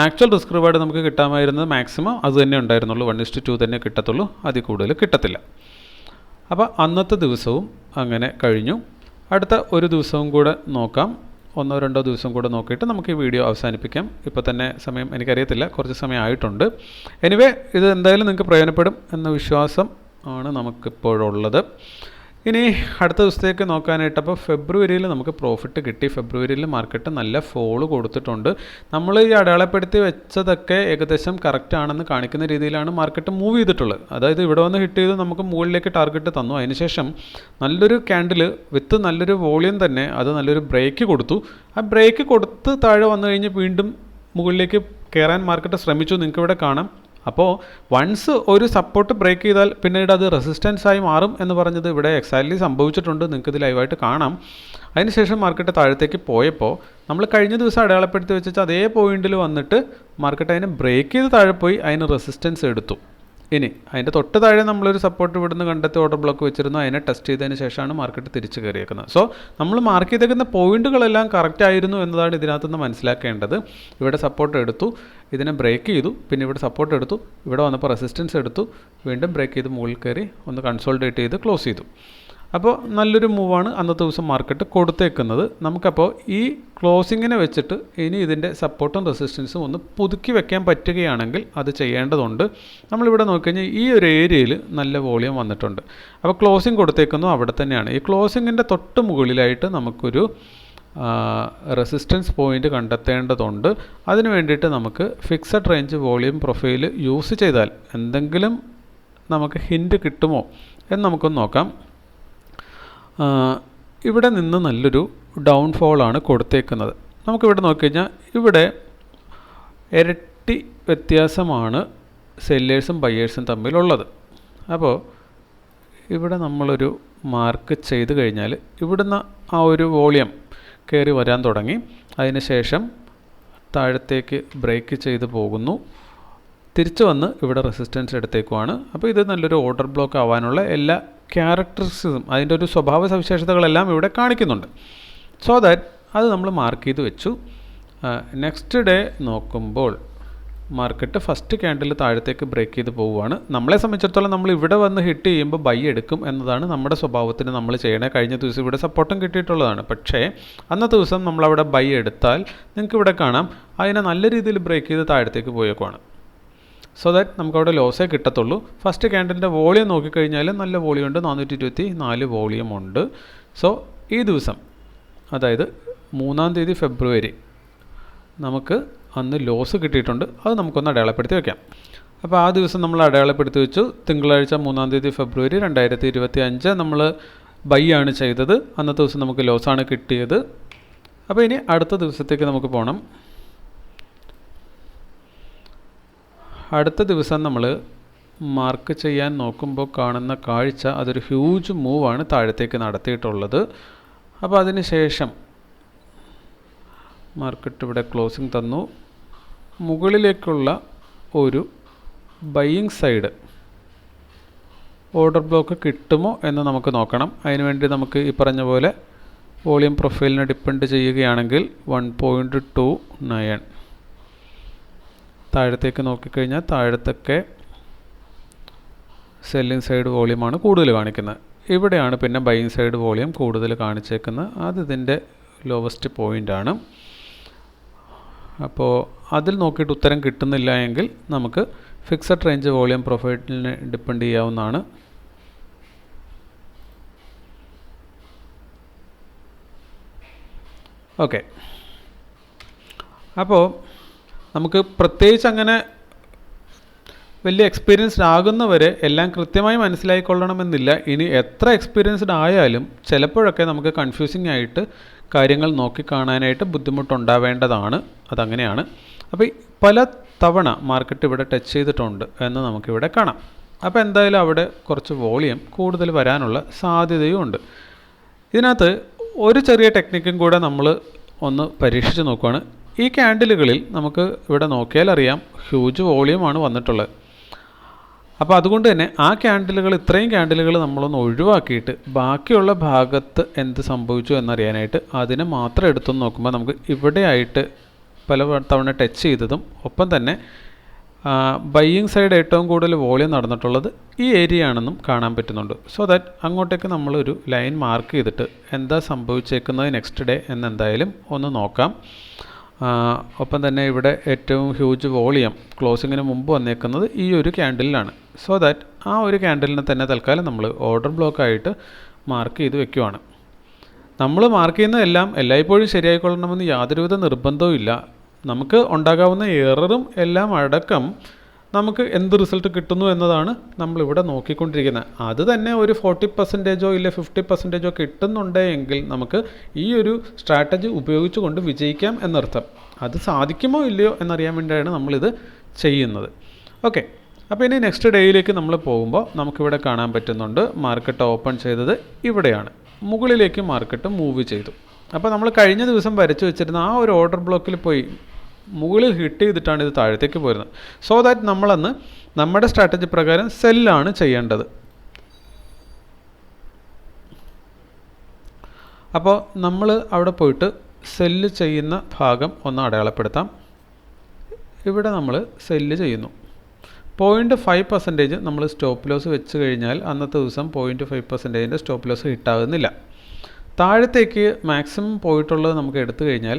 ആക്ച്വൽ റിസ്ക് റിവാർഡ് നമുക്ക് കിട്ടാമായിരുന്നത് മാക്സിമം അത് തന്നെ ഉണ്ടായിരുന്നുള്ളൂ, 1:2 തന്നെ കിട്ടത്തുള്ളൂ, അതിൽ കൂടുതൽ കിട്ടത്തില്ല. അപ്പോൾ അന്നത്തെ ദിവസവും അങ്ങനെ കഴിഞ്ഞു. അടുത്ത ഒരു ദിവസവും കൂടെ നോക്കാം, 1-2 ദിവസം കൂടെ നോക്കിയിട്ട് നമുക്ക് ഈ വീഡിയോ അവസാനിപ്പിക്കാം. ഇപ്പോൾ തന്നെ സമയം എനിക്കറിയത്തില്ല, കുറച്ച് സമയം ആയിട്ടുണ്ട്. എനിവേ ഇത് എന്തായാലും നിങ്ങൾക്ക് പ്രയോജനപ്പെടും എന്ന വിശ്വാസം ആണ് നമുക്കിപ്പോഴുള്ളത്. ഇനി അടുത്ത ദിവസത്തേക്ക് നോക്കാനായിട്ടപ്പോൾ ഫെബ്രുവരിയിൽ നമുക്ക് പ്രോഫിറ്റ് കിട്ടി. ഫെബ്രുവരിയിൽ മാർക്കറ്റ് നല്ല ഫോള് കൊടുത്തിട്ടുണ്ട്. നമ്മൾ ഈ അടയാളപ്പെടുത്തി വെച്ചതൊക്കെ ഏകദേശം കറക്റ്റ് ആണെന്ന് കാണിക്കുന്ന രീതിയിലാണ് മാർക്കറ്റ് മൂവ് ചെയ്തിട്ടുള്ളത്. അതായത് ഇവിടെ വന്ന് ഹിറ്റ് ചെയ്ത് നമുക്ക് മുകളിലേക്ക് ടാർഗറ്റ് തന്നു. അതിനുശേഷം നല്ലൊരു ക്യാൻഡിൽ വിത്ത് നല്ലൊരു വോളിയം തന്നെ അത് നല്ലൊരു ബ്രേക്ക് കൊടുത്തു. ആ ബ്രേക്ക് കൊടുത്ത് താഴെ വന്നു കഴിഞ്ഞ് വീണ്ടും മുകളിലേക്ക് കയറാൻ മാർക്കറ്റ് ശ്രമിച്ചു, നിങ്ങൾക്ക് ഇവിടെ കാണാം. അപ്പോൾ വൺസ് ഒരു സപ്പോർട്ട് ബ്രേക്ക് ചെയ്താൽ പിന്നീട് അത് റെസിസ്റ്റൻസായി മാറും എന്ന് പറഞ്ഞത് ഇവിടെ എക്സാക്ട്ലി സംഭവിച്ചിട്ടുണ്ട്, നിങ്ങൾക്കിത് ലൈവായിട്ട് കാണാം. അതിനുശേഷം മാർക്കറ്റ് താഴത്തേക്ക് പോയപ്പോൾ നമ്മൾ കഴിഞ്ഞ ദിവസം അടയാളപ്പെടുത്തി വെച്ചാൽ അതേ പോയിന്റിൽ വന്നിട്ട് മാർക്കറ്റ് അതിനെ ബ്രേക്ക് ചെയ്ത് താഴെ പോയി അതിന് റെസിസ്റ്റൻസ് എടുത്തു. ഇനി അതിൻ്റെ തൊട്ട് താഴെ നമ്മളൊരു സപ്പോർട്ട് ഇവിടുന്ന് കണ്ടെത്തി ഓർഡർ ബ്ലോക്ക് വെച്ചിരുന്നു, അതിനെ ടെസ്റ്റ് ചെയ്തതിന് ശേഷമാണ് മാർക്കറ്റ് തിരിച്ച് കയറിയേക്കുന്നത്. സോ നമ്മൾ മാർക്ക് ചെയ്തേക്കുന്ന പോയിന്റുകളെല്ലാം കറക്റ്റ് ആയിരുന്നു എന്നതാണ് ഇതിനകത്തുനിന്ന് മനസ്സിലാക്കേണ്ടത്. ഇവിടെ സപ്പോർട്ട് എടുത്തു, ഇതിനെ ബ്രേക്ക് ചെയ്തു, പിന്നെ ഇവിടെ സപ്പോർട്ട് എടുത്തു, ഇവിടെ വന്നപ്പോൾ റെസിസ്റ്റൻസ് എടുത്തു, വീണ്ടും ബ്രേക്ക് ചെയ്ത് മുകളിൽ കയറി ഒന്ന് കൺസോൾട്ടേറ്റ് ചെയ്ത് ക്ലോസ് ചെയ്തു. അപ്പോൾ നല്ലൊരു മൂവാണ് അന്നത്തെ ദിവസം മാർക്കറ്റ് കൊടുത്തേക്കുന്നത്. നമുക്കപ്പോൾ ഈ ക്ലോസിങ്ങിനെ വെച്ചിട്ട് ഇനി ഇതിൻ്റെ സപ്പോർട്ടും റെസിസ്റ്റൻസും ഒന്ന് പുതുക്കി വെക്കാൻ പറ്റുകയാണെങ്കിൽ അത് ചെയ്യേണ്ടതുണ്ട്. നമ്മളിവിടെ നോക്കിക്കഴിഞ്ഞാൽ ഈ ഒരു ഏരിയയിൽ നല്ല വോളിയം വന്നിട്ടുണ്ട്. അപ്പോൾ ക്ലോസിങ് കൊടുത്തേക്കുന്നു അവിടെ തന്നെയാണ്. ഈ ക്ലോസിങ്ങിൻ്റെ തൊട്ട് മുകളിലായിട്ട് നമുക്കൊരു റെസിസ്റ്റൻസ് പോയിൻ്റ് കണ്ടെത്തേണ്ടതുണ്ട്. അതിന് വേണ്ടിയിട്ട് നമുക്ക് fixed range volume profile use ചെയ്താൽ എന്തെങ്കിലും നമുക്ക് ഹിൻറ്റ് കിട്ടുമോ എന്ന് നമുക്കൊന്ന് നോക്കാം. ഇവിടെ നിന്ന് നല്ലൊരു ഡൗൺഫോളാണ് കൊടുത്തേക്കുന്നത്. നമുക്കിവിടെ നോക്കിക്കഴിഞ്ഞാൽ ഇവിടെ ഇരട്ടി വ്യത്യാസമാണ് സെല്ലേഴ്സും ബയേഴ്സും തമ്മിലുള്ളത്. അപ്പോൾ ഇവിടെ നമ്മളൊരു മാർക്ക് ചെയ്ത് കഴിഞ്ഞാൽ ഇവിടുന്ന് ആ ഒരു വോളിയം കയറി വരാൻ തുടങ്ങി. അതിന് ശേഷം താഴത്തേക്ക് ബ്രേക്ക് ചെയ്ത് പോകുന്നു, തിരിച്ചു വന്ന് ഇവിടെ റെസിസ്റ്റൻസ് എടുത്തേക്കുവാണ്. അപ്പോൾ ഇത് നല്ലൊരു ഓർഡർ ബ്ലോക്ക് ആവാനുള്ള എല്ലാ ക്യാരക്ടറിസ്റ്റിക്സും അതിൻ്റെ ഒരു സ്വഭാവ സവിശേഷതകളെല്ലാം ഇവിടെ കാണിക്കുന്നുണ്ട്. സോ ദാറ്റ് അത് നമ്മൾ മാർക്ക് ചെയ്ത് വെച്ചു. നെക്സ്റ്റ് ഡേ നോക്കുമ്പോൾ മാർക്കറ്റ് ഫസ്റ്റ് ക്യാൻഡിൽ താഴത്തേക്ക് ബ്രേക്ക് ചെയ്ത് പോവുകയാണ്. നമ്മളെ സംബന്ധിച്ചിടത്തോളം നമ്മൾ ഇവിടെ വന്ന് ഹിറ്റ് ചെയ്യുമ്പോൾ ബൈ എടുക്കും എന്നതാണ് നമ്മുടെ സ്വഭാവത്തിന് നമ്മൾ ചെയ്യണേ. കഴിഞ്ഞ ദിവസം ഇവിടെ സപ്പോർട്ടും കിട്ടിയിട്ടുള്ളതാണ്. പക്ഷേ അന്നത്തെ ദിവസം നമ്മളവിടെ ബൈ എടുത്താൽ നിങ്ങൾക്ക് ഇവിടെ കാണാം അതിനെ നല്ല രീതിയിൽ ബ്രേക്ക് ചെയ്ത് താഴത്തേക്ക് പോയേക്കുവാണ്. സോ ദാറ്റ് നമുക്കവിടെ ലോസേ കിട്ടത്തുള്ളൂ. ഫസ്റ്റ് ക്യാൻഡിലിൻ്റെ വോളിയം നോക്കിക്കഴിഞ്ഞാൽ നല്ല വോളിയം ഉണ്ട്, 424 വോളിയം ഉണ്ട്. സോ ഈ ദിവസം അതായത് 3-ാം തീയതി ഫെബ്രുവരി നമുക്ക് അന്ന് ലോസ് കിട്ടിയിട്ടുണ്ട്. അത് നമുക്കൊന്ന് അടയാളപ്പെടുത്തി വയ്ക്കാം. അപ്പോൾ ആ ദിവസം നമ്മൾ അടയാളപ്പെടുത്തി വെച്ചു. തിങ്കളാഴ്ച 3-ാം തീയതി ഫെബ്രുവരി 2025 നമ്മൾ ബൈ ആണ് ചെയ്തത്. അന്നത്തെ ദിവസം നമുക്ക് ലോസാണ് കിട്ടിയത്. അപ്പോൾ ഇനി അടുത്ത ദിവസത്തേക്ക് നമുക്ക് പോകണം. അടുത്ത ദിവസം നമ്മൾ മാർക്ക് ചെയ്യാൻ നോക്കുമ്പോൾ കാണുന്ന കാഴ്ച അതൊരു ഹ്യൂജ് മൂവാണ് താഴത്തേക്ക് നടത്തിയിട്ടുള്ളത്. അപ്പോൾ അതിന് ശേഷം മാർക്കറ്റ് ഇവിടെ ക്ലോസിംഗ് തന്നു. മുകളിലേക്കുള്ള ഒരു ബൈയിങ് സൈഡ് ഓർഡർ ബ്ലോക്ക് കിട്ടുമോ എന്ന് നമുക്ക് നോക്കണം. അതിനുവേണ്ടി നമുക്ക് ഈ പറഞ്ഞ പോലെ വോളിയം പ്രൊഫൈലിനെ ഡിപ്പെൻഡ് ചെയ്യുകയാണെങ്കിൽ 1.29 താഴത്തേക്ക് നോക്കിക്കഴിഞ്ഞാൽ താഴത്തൊക്കെ സെല്ലിംഗ് സൈഡ് വോളിയമാണ് കൂടുതൽ കാണിക്കുന്നത്. ഇവിടെയാണ് പിന്നെ ബൈയിങ് സൈഡ് വോളിയം കൂടുതൽ കാണിച്ചേക്കുന്നത്. അത് ഇതിൻ്റെ ലോവസ്റ്റ് പോയിൻ്റാണ്. അപ്പോൾ അതിൽ നോക്കിയിട്ട് ഉത്തരം കിട്ടുന്നില്ല എങ്കിൽ നമുക്ക് ഫിക്സഡ് റേഞ്ച് വോളിയം പ്രൊഫൈലിനെ ഡിപ്പെൻഡ് ചെയ്യാവുന്നതാണ്. ഓക്കെ, അപ്പോൾ നമുക്ക് പ്രത്യേകിച്ച് അങ്ങനെ വലിയ എക്സ്പീരിയൻസ്ഡ് ആകുന്നവരെ എല്ലാം കൃത്യമായി മനസ്സിലായിക്കൊള്ളണമെന്നില്ല. ഇനി എത്ര എക്സ്പീരിയൻസ്ഡ് ആയാലും ചിലപ്പോഴൊക്കെ നമുക്ക് കൺഫ്യൂസിങ് ആയിട്ട് കാര്യങ്ങൾ നോക്കിക്കാണാനായിട്ട് ബുദ്ധിമുട്ടുണ്ടാവേണ്ടതാണ്. അതങ്ങനെയാണ്. അപ്പോൾ പല തവണ മാർക്കറ്റ് ഇവിടെ ടച്ച് ചെയ്തിട്ടുണ്ട് എന്ന് നമുക്കിവിടെ കാണാം. അപ്പോൾ എന്തായാലും അവിടെ കുറച്ച് വോളിയം കൂടുതൽ വരാനുള്ള സാധ്യതയും ഉണ്ട്. ഇതിനകത്ത് ഒരു ചെറിയ ടെക്നിക്കും കൂടെ നമ്മൾ ഒന്ന് പരീക്ഷിച്ച് നോക്കുകയാണ്. ഈ ക്യാൻഡിലുകളിൽ നമുക്ക് ഇവിടെ നോക്കിയാൽ അറിയാം ഹ്യൂജ് വോളിയമാണ് വന്നിട്ടുള്ളത്. അപ്പോൾ അതുകൊണ്ട് തന്നെ ആ ക്യാൻഡിലുകൾ ഇത്രയും ക്യാൻഡിലുകൾ നമ്മളൊന്ന് ഒഴിവാക്കിയിട്ട് ബാക്കിയുള്ള ഭാഗത്ത് എന്ത് സംഭവിച്ചു എന്നറിയാനായിട്ട് അതിനെ മാത്രം എടുത്തൊന്ന് നോക്കുമ്പോൾ നമുക്ക് ഇവിടെയായിട്ട് പല തവണ ടച്ച് ചെയ്തതും ഒപ്പം തന്നെ ബൈയിങ് സൈഡ് ഏറ്റവും കൂടുതൽ വോളിയം നടന്നിട്ടുള്ളത് ഈ ഏരിയ ആണെന്നും കാണാൻ പറ്റുന്നുണ്ട്. സോ ദാറ്റ് അങ്ങോട്ടേക്ക് നമ്മളൊരു ലൈൻ മാർക്ക് ചെയ്തിട്ട് എന്താ സംഭവിച്ചേക്കുന്നത് നെക്സ്റ്റ് ഡേ എന്നെന്തായാലും ഒന്ന് നോക്കാം. ഒപ്പം തന്നെ ഇവിടെ ഏറ്റവും ഹ്യൂജ് വോളിയം ക്ലോസിങ്ങിന് മുമ്പ് വന്നേക്കുന്നത് ഈ ഒരു ക്യാൻഡിലാണ്. സോ ദാറ്റ് ആ ഒരു ക്യാൻഡിലിനെ തന്നെ തൽക്കാലം നമ്മൾ ഓർഡർ ബ്ലോക്കായിട്ട് മാർക്ക് ചെയ്ത് വെക്കുവാണ്. നമ്മൾ മാർക്ക് ചെയ്യുന്നതെല്ലാം എല്ലായ്പ്പോഴും ശരിയായിക്കൊള്ളണമെന്ന് യാതൊരുവിധ നിർബന്ധവും ഇല്ല. നമുക്ക് ഉണ്ടാകാവുന്ന എററും എല്ലാം അടക്കം നമുക്ക് എന്ത് റിസൾട്ട് കിട്ടുന്നു എന്നതാണ് നമ്മളിവിടെ നോക്കിക്കൊണ്ടിരിക്കുന്നത്. അത് തന്നെ ഒരു 40% ഇല്ല 50% കിട്ടുന്നുണ്ടെങ്കിൽ നമുക്ക് ഈ ഒരു സ്ട്രാറ്റജി ഉപയോഗിച്ചുകൊണ്ട് വിജയിക്കാം എന്നർത്ഥം. അത് സാധിക്കുമോ ഇല്ലയോ എന്നറിയാൻ വേണ്ടിയാണ് നമ്മളിത് ചെയ്യുന്നത്. ഓക്കെ, അപ്പോൾ ഇനി നെക്സ്റ്റ് ഡേയിലേക്ക് നമ്മൾ പോകുമ്പോൾ നമുക്കിവിടെ കാണാൻ പറ്റുന്നുണ്ട് മാർക്കറ്റ് ഓപ്പൺ ചെയ്തത് ഇവിടെയാണ്. മുകളിലേക്ക് മാർക്കറ്റ് മൂവ് ചെയ്തു. അപ്പോൾ നമ്മൾ കഴിഞ്ഞ ദിവസം വരച്ചു വെച്ചിരുന്ന ആ ഒരു ഓർഡർ ബ്ലോക്കിൽ പോയി മുകളിൽ ഹിറ്റ് ചെയ്തിട്ടാണ് ഇത് താഴത്തേക്ക് പോരുന്നത്. സോ ദാറ്റ് നമ്മളന്ന് നമ്മുടെ സ്ട്രാറ്റജി പ്രകാരം സെല്ലാണ് ചെയ്യേണ്ടത്. അപ്പോൾ നമ്മൾ അവിടെ പോയിട്ട് സെല്ല് ചെയ്യുന്ന ഭാഗം ഒന്ന് അടയാളപ്പെടുത്താം. ഇവിടെ നമ്മൾ സെല്ല് ചെയ്യുന്നു. 0.5% നമ്മൾ സ്റ്റോപ്പ് ലോസ് വെച്ച് കഴിഞ്ഞാൽ അന്നത്തെ ദിവസം 0.5% സ്റ്റോപ്പ് ലോസ് ഹിറ്റാകുന്നില്ല. താഴത്തേക്ക് മാക്സിമം പോയിട്ടുള്ളത് നമുക്ക് എടുത്തു കഴിഞ്ഞാൽ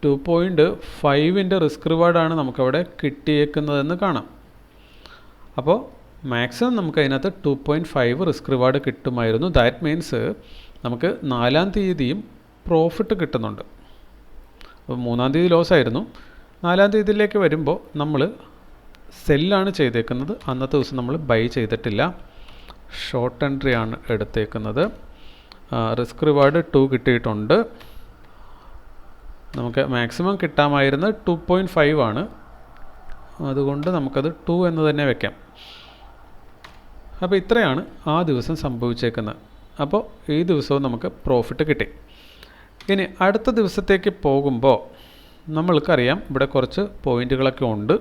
2.5 റിസ്ക് റിവാർഡാണ് നമുക്കവിടെ കിട്ടിയേക്കുന്നതെന്ന് കാണാം. അപ്പോൾ മാക്സിമം നമുക്ക് അതിനകത്ത് 2.5 റിസ്ക് റിവാർഡ് കിട്ടുമായിരുന്നു. ദാറ്റ് മീൻസ് നമുക്ക് 4-ാം തീയതിയും പ്രോഫിറ്റ് കിട്ടുന്നുണ്ട്. അപ്പോൾ 3-ാം തീയതി ലോസ് ആയിരുന്നു. 4-ാം തീയതിയിലേക്ക് വരുമ്പോൾ നമ്മൾ സെല്ലാണ് ചെയ്തേക്കുന്നത്. അന്നത്തെ ദിവസം നമ്മൾ ബൈ ചെയ്തിട്ടില്ല, ഷോർട്ട് എൻട്രി ആണ് എടുത്തേക്കുന്നത്. റിസ്ക് റിവാർഡ് 2 കിട്ടിയിട്ടുണ്ട്. നമുക്ക് മാക്സിമം കിട്ടാമായിരുന്നത് 2.5 ആണ്. അതുകൊണ്ട് നമുക്കത് 2 എന്ന് തന്നെ വെക്കാം. അപ്പോൾ ഇത്രയാണ് ആ ദിവസം സംഭവിച്ചേക്കുന്നത്. അപ്പോൾ ഈ ദിവസവും നമുക്ക് പ്രോഫിറ്റ് കിട്ടി. ഇനി അടുത്ത ദിവസത്തേക്ക് പോകുമ്പോൾ നമ്മൾക്കറിയാം ഇവിടെ കുറച്ച് പോയിൻറ്റുകളൊക്കെ ഉണ്ട്.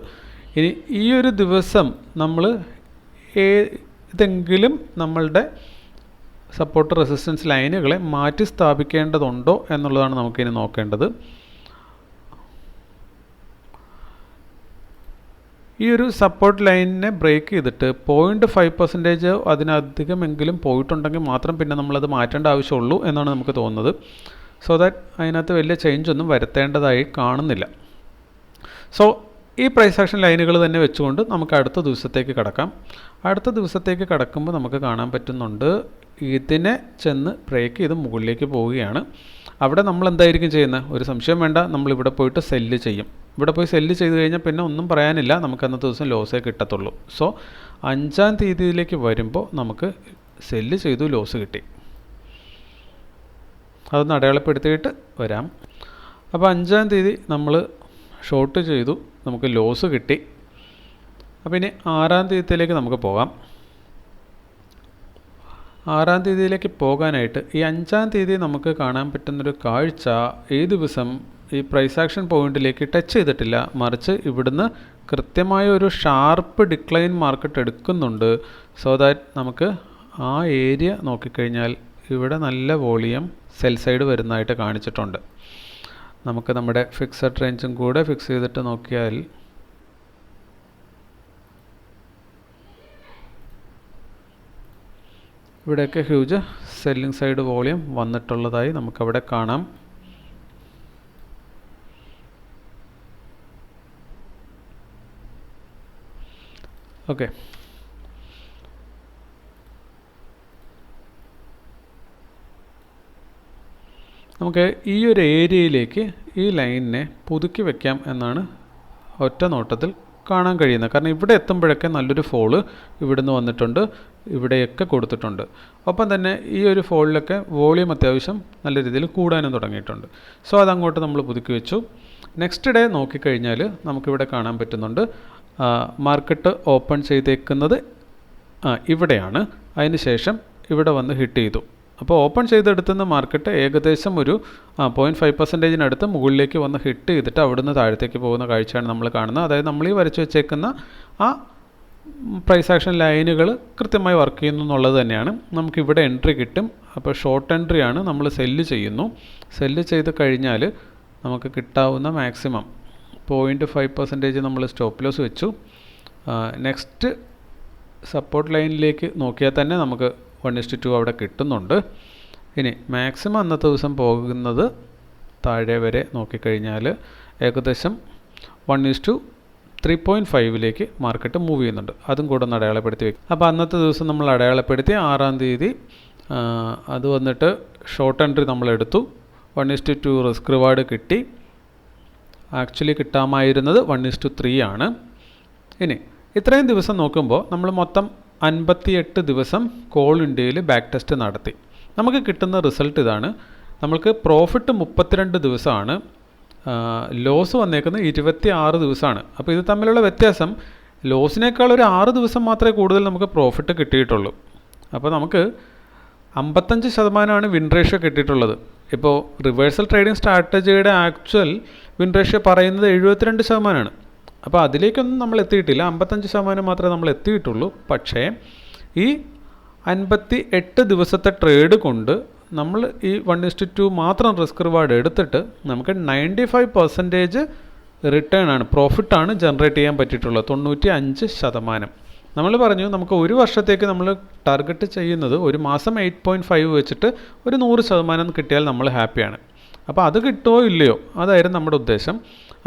ഇനി ഈ ഒരു ദിവസം നമ്മൾ ഏതെങ്കിലും നമ്മളുടെ സപ്പോർട്ട് റെസിസ്റ്റൻസ് ലൈനുകളെ മാറ്റി സ്ഥാപിക്കേണ്ടതുണ്ടോ എന്നുള്ളതാണ് നമുക്കിനി നോക്കേണ്ടത്. ഈ ഒരു സപ്പോർട്ട് ലൈനിനെ ബ്രേക്ക് ചെയ്തിട്ട് 0.5% അതിനധികമെങ്കിലും പോയിട്ടുണ്ടെങ്കിൽ മാത്രം പിന്നെ നമ്മളത് മാറ്റേണ്ട ആവശ്യമുള്ളൂ എന്നാണ് നമുക്ക് തോന്നുന്നത്. സോ ദാറ്റ് അതിനകത്ത് വലിയ ചേഞ്ച് ഒന്നും വരുത്തേണ്ടതായി കാണുന്നില്ല. സോ ഈ പ്രൈസ് ആക്ഷൻ ലൈനുകൾ തന്നെ വെച്ചുകൊണ്ട് നമുക്ക് അടുത്ത ദിവസത്തേക്ക് കടക്കാം. അടുത്ത ദിവസത്തേക്ക് കടക്കുമ്പോൾ നമുക്ക് കാണാൻ പറ്റുന്നുണ്ട് ഇതിനെ ചെന്ന് ബ്രേക്ക് ചെയ്ത് മുകളിലേക്ക് പോവുകയാണ്. അവിടെ നമ്മൾ എന്തായിരിക്കും ചെയ്യുന്നത്? ഒരു സംശയം വേണ്ട, നമ്മളിവിടെ പോയിട്ട് സെല്ല് ചെയ്യും. ഇവിടെ പോയി സെല്ല് ചെയ്ത് കഴിഞ്ഞാൽ പിന്നെ ഒന്നും പറയാനില്ല, നമുക്ക് അന്നത്തെ ദിവസം ലോസേ കിട്ടത്തുള്ളൂ. സോ 5-ാം തീയതിയിലേക്ക് വരുമ്പോൾ നമുക്ക് സെല്ല് ചെയ്തു, ലോസ് കിട്ടി. അതൊന്ന് അടയാളപ്പെടുത്തിയിട്ട് വരാം. അപ്പോൾ 5-ാം തീയതി നമ്മൾ ഷോർട്ട് ചെയ്തു, നമുക്ക് ലോസ് കിട്ടി. അപ്പോൾ ഇനി 6-ാം തീയതിയിലേക്ക് നമുക്ക് പോകാം. 6-ാം തീയതിയിലേക്ക് പോകാനായിട്ട് ഈ 5-ാം തീയതി നമുക്ക് കാണാൻ പറ്റുന്നൊരു കാഴ്ച, ഈ ദിവസം ഈ പ്രൈസ് ആക്ഷൻ പോയിന്റിലേക്ക് ടച്ച് ചെയ്തിട്ടില്ല, മറിച്ച് ഇവിടുന്ന് കൃത്യമായ ഒരു ഷാർപ്പ് ഡിക്ലൈൻ മാർക്കറ്റ് എടുക്കുന്നുണ്ട്. സോ ദാറ്റ് നമുക്ക് ആ ഏരിയ നോക്കിക്കഴിഞ്ഞാൽ ഇവിടെ നല്ല വോളിയം സെൽ സൈഡ് വരുന്നതായിട്ട് കാണിച്ചിട്ടുണ്ട്. നമുക്ക് നമ്മുടെ ഫിക്സഡ് റേഞ്ചും കൂടെ ഫിക്സ് ചെയ്തിട്ട് നോക്കിയാൽ ഇവിടെയൊക്കെ ഹ്യൂജ് സെല്ലിംഗ് സൈഡ് വോളിയം വന്നിട്ടുള്ളതായി നമുക്കവിടെ കാണാം. ഓക്കെ, നമുക്ക് ഈ ഒരു ഏരിയയിലേക്ക് ഈ ലൈനിനെ പുതുക്കി വയ്ക്കാം എന്നാണ് ഒറ്റ നോട്ടത്തിൽ കാണാൻ കഴിയുന്നത്. കാരണം ഇവിടെ എത്തുമ്പോഴൊക്കെ നല്ലൊരു ഫോള് ഇവിടുന്ന് വന്നിട്ടുണ്ട്, ഇവിടെയൊക്കെ കൊടുത്തിട്ടുണ്ട്. ഒപ്പം തന്നെ ഈ ഒരു ഫോളിലൊക്കെ വോളിയം അത്യാവശ്യം നല്ല രീതിയിൽ കൂടാനും തുടങ്ങിയിട്ടുണ്ട്. സോ അതങ്ങോട്ട് നമ്മൾ പുതുക്കി വെച്ചു. നെക്സ്റ്റ് ഡേ നോക്കിക്കഴിഞ്ഞാൽ നമുക്കിവിടെ കാണാൻ പറ്റുന്നുണ്ട് മാർക്കറ്റ് ഓപ്പൺ ചെയ്തേക്കുന്നത് ഇവിടെയാണ്. അതിന് ശേഷം ഇവിടെ വന്ന് ഹിറ്റ് ചെയ്തു. അപ്പോൾ ഓപ്പൺ ചെയ്തെടുത്തുന്ന മാർക്കറ്റ് ഏകദേശം ഒരു 0.5%-നടുത്ത് മുകളിലേക്ക് വന്ന് ഹിറ്റ് ചെയ്തിട്ട് അവിടുന്ന് താഴത്തേക്ക് പോകുന്ന കാഴ്ചയാണ് നമ്മൾ കാണുന്നത്. അതായത് നമ്മൾ ഈ വരച്ച് വെച്ചേക്കുന്ന ആ പ്രൈസ് ആക്ഷൻ ലൈനുകൾ കൃത്യമായി വർക്ക് ചെയ്യുന്നു എന്നുള്ളത് തന്നെയാണ്. നമുക്കിവിടെ എൻട്രി കിട്ടും. അപ്പോൾ ഷോർട്ട് എൻട്രി ആണ്, നമ്മൾ സെല്ല് ചെയ്യുന്നു. സെല്ല് ചെയ്ത് കഴിഞ്ഞാൽ നമുക്ക് കിട്ടാവുന്ന മാക്സിമം 0.5% നമ്മൾ സ്റ്റോപ്പ് ലോസ് വെച്ചു. നെക്സ്റ്റ് സപ്പോർട്ട് ലൈനിലേക്ക് നോക്കിയാൽ തന്നെ നമുക്ക് 1:2 അവിടെ കിട്ടുന്നുണ്ട്. ഇനി മാക്സിമം അന്നത്തെ ദിവസം പോകുന്നത് താഴെ വരെ നോക്കിക്കഴിഞ്ഞാൽ ഏകദേശം 1:3.5 മാർക്കറ്റ് മൂവ് ചെയ്യുന്നുണ്ട്. അതും കൂടെ ഒന്ന് അടയാളപ്പെടുത്തി വയ്ക്കും. അപ്പോൾ അന്നത്തെ ദിവസം നമ്മൾ അടയാളപ്പെടുത്തി 6-ാം തീയതി അത് വന്നിട്ട് ഷോർട്ട് എൻട്രി നമ്മളെടുത്തു. 1:2 റിസ്ക് റിവാർഡ് കിട്ടി. ആക്ച്വലി കിട്ടാമായിരുന്നത് 1:3 ആണ്. ഇനി ഇത്രയും ദിവസം നോക്കുമ്പോൾ നമ്മൾ മൊത്തം 58 ദിവസം കോൾ ഇന്ത്യയിൽ ബാക്ക് ടെസ്റ്റ് നടത്തി. നമുക്ക് കിട്ടുന്ന റിസൾട്ട് ഇതാണ്. നമ്മൾക്ക് പ്രോഫിറ്റ് 32 ദിവസമാണ്, ലോസ് വന്നേക്കുന്നത് 26 ദിവസമാണ്. അപ്പോൾ ഇത് തമ്മിലുള്ള വ്യത്യാസം, ലോസിനേക്കാൾ ഒരു 6 ദിവസം മാത്രമേ കൂടുതൽ നമുക്ക് പ്രോഫിറ്റ് കിട്ടിയിട്ടുള്ളൂ. അപ്പോൾ നമുക്ക് 55% വിൻ റേഷ്യോ കിട്ടിയിട്ടുള്ളത്. ഇപ്പോൾ റിവേഴ്സൽ ട്രേഡിംഗ് സ്ട്രാറ്റജിയുടെ ആക്ച്വൽ വിൻ റേഷ്യോ പറയുന്നത് 72%. അപ്പോൾ അതിലേക്കൊന്നും നമ്മൾ എത്തിയിട്ടില്ല, 55% മാത്രമേ നമ്മൾ എത്തിയിട്ടുള്ളൂ. പക്ഷേ ഈ 58 ദിവസത്തെ ട്രേഡ് കൊണ്ട് നമ്മൾ ഈ 1:2 മാത്രം റിസ്ക് റിവാർഡ് എടുത്തിട്ട് നമുക്ക് 95% റിട്ടേൺ ആണ്, പ്രോഫിറ്റാണ് ജനറേറ്റ് ചെയ്യാൻ പറ്റിയിട്ടുള്ളത്. 95%. നമ്മൾ പറഞ്ഞു നമുക്ക് ഒരു വർഷത്തേക്ക് നമ്മൾ ടാർഗറ്റ് ചെയ്യുന്നത് ഒരു മാസം 8.5 വെച്ചിട്ട് ഒരു 100% കിട്ടിയാൽ നമ്മൾ ഹാപ്പിയാണ്. അപ്പോൾ അത് കിട്ടുമോ ഇല്ലയോ അതായിരുന്നു നമ്മുടെ ഉദ്ദേശം.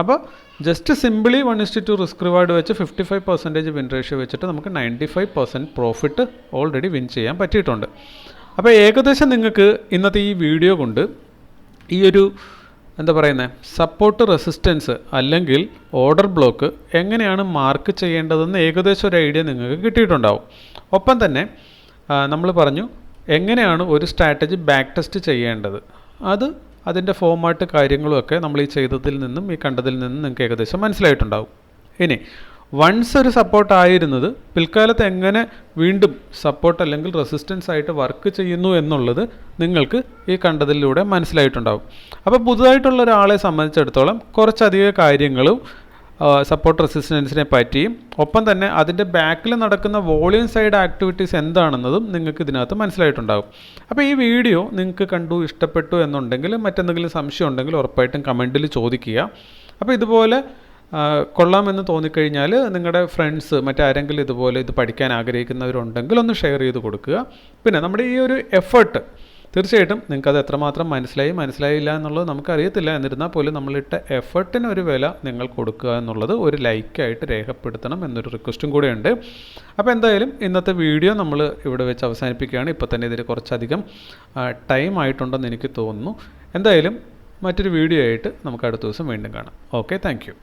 അപ്പോൾ ജസ്റ്റ് സിമ്പിളി 1:2 റിസ്ക് റിവാർഡ് വെച്ച് 55% വിൻ റേഷ്യോ വെച്ചിട്ട് നമുക്ക് 95% പ്രോഫിറ്റ് ഓൾറെഡി വിൻ ചെയ്യാൻ പറ്റിയിട്ടുണ്ട്. അപ്പോൾ ഏകദേശം നിങ്ങൾക്ക് ഇന്നത്തെ ഈ വീഡിയോ കൊണ്ട് ഈ ഒരു എന്താ പറയുന്നത് സപ്പോർട്ട് റെസിസ്റ്റൻസ് അല്ലെങ്കിൽ ഓർഡർ ബ്ലോക്ക് എങ്ങനെയാണ് മാർക്ക് ചെയ്യേണ്ടതെന്ന് ഏകദേശം ഒരു ഐഡിയ നിങ്ങൾക്ക് കിട്ടിയിട്ടുണ്ടാവും. ഒപ്പം തന്നെ നമ്മൾ പറഞ്ഞു എങ്ങനെയാണ് ഒരു സ്ട്രാറ്റജി ബാക്ക് ടെസ്റ്റ് ചെയ്യേണ്ടത്, അതിൻ്റെ ഫോമാറ്റ് കാര്യങ്ങളുമൊക്കെ നമ്മൾ ഈ ചെയ്തതിൽ നിന്നും ഈ കണ്ടതിൽ നിന്നും നിങ്ങൾക്ക് ഏകദേശം മനസ്സിലായിട്ടുണ്ടാവും. ഇനി വൺസ് ഒരു സപ്പോർട്ട് ആയിരുന്നത് പിൽക്കാലത്ത് എങ്ങനെ വീണ്ടും സപ്പോർട്ട് അല്ലെങ്കിൽ റെസിസ്റ്റൻസ് ആയിട്ട് വർക്ക് ചെയ്യുന്നു എന്നുള്ളത് നിങ്ങൾക്ക് ഈ കണ്ടതിലൂടെ മനസ്സിലായിട്ടുണ്ടാവും. അപ്പോൾ പുതുതായിട്ടുള്ള ഒരാളെ സംബന്ധിച്ചിടത്തോളം കുറച്ചധികം കാര്യങ്ങളും സപ്പോർട്ട് റെസിസ്റ്റൻസിനെ പറ്റിയും ഒപ്പം തന്നെ അതിൻ്റെ ബാക്കിൽ നടക്കുന്ന വോളിയം സൈഡ് ആക്ടിവിറ്റീസ് എന്താണെന്നതും നിങ്ങൾക്ക് ഇതിനകത്ത് മനസ്സിലായിട്ടുണ്ടാകും. അപ്പോൾ ഈ വീഡിയോ നിങ്ങൾക്ക് കണ്ടു ഇഷ്ടപ്പെട്ടു എന്നുണ്ടെങ്കിൽ മറ്റെന്തെങ്കിലും സംശയം ഉണ്ടെങ്കിൽ ഉറപ്പായിട്ടും കമൻറ്റിൽ ചോദിക്കുക. അപ്പോൾ ഇതുപോലെ കൊള്ളാമെന്ന് തോന്നിക്കഴിഞ്ഞാൽ നിങ്ങളുടെ ഫ്രണ്ട്സ് മറ്റാരെങ്കിലും ഇതുപോലെ ഇത് പഠിക്കാൻ ആഗ്രഹിക്കുന്നവരുണ്ടെങ്കിൽ ഒന്ന് ഷെയർ ചെയ്ത് കൊടുക്കുക. പിന്നെ നമ്മുടെ ഈ ഒരു എഫേർട്ട് തീർച്ചയായിട്ടും നിങ്ങൾക്കത് എത്രമാത്രം മനസ്സിലായില്ല എന്നുള്ളത് നമുക്കറിയത്തില്ല. എന്നിരുന്നാൽ പോലും നമ്മളിട്ട എഫേർട്ടിന് ഒരു വില നിങ്ങൾ കൊടുക്കുക എന്നുള്ളത് ഒരു ലൈക്കായിട്ട് രേഖപ്പെടുത്തണം എന്നൊരു റിക്വസ്റ്റും കൂടെയുണ്ട്. അപ്പോൾ എന്തായാലും ഇന്നത്തെ വീഡിയോ നമ്മൾ ഇവിടെ വെച്ച് അവസാനിപ്പിക്കുകയാണ്. ഇപ്പോൾ തന്നെ ഇതിൽ കുറച്ചധികം ടൈം ആയിട്ടുണ്ടെന്ന് എനിക്ക് തോന്നുന്നു. എന്തായാലും മറ്റൊരു വീഡിയോ ആയിട്ട് നമുക്ക് അടുത്ത ദിവസം വീണ്ടും കാണാം. Okay, thank you.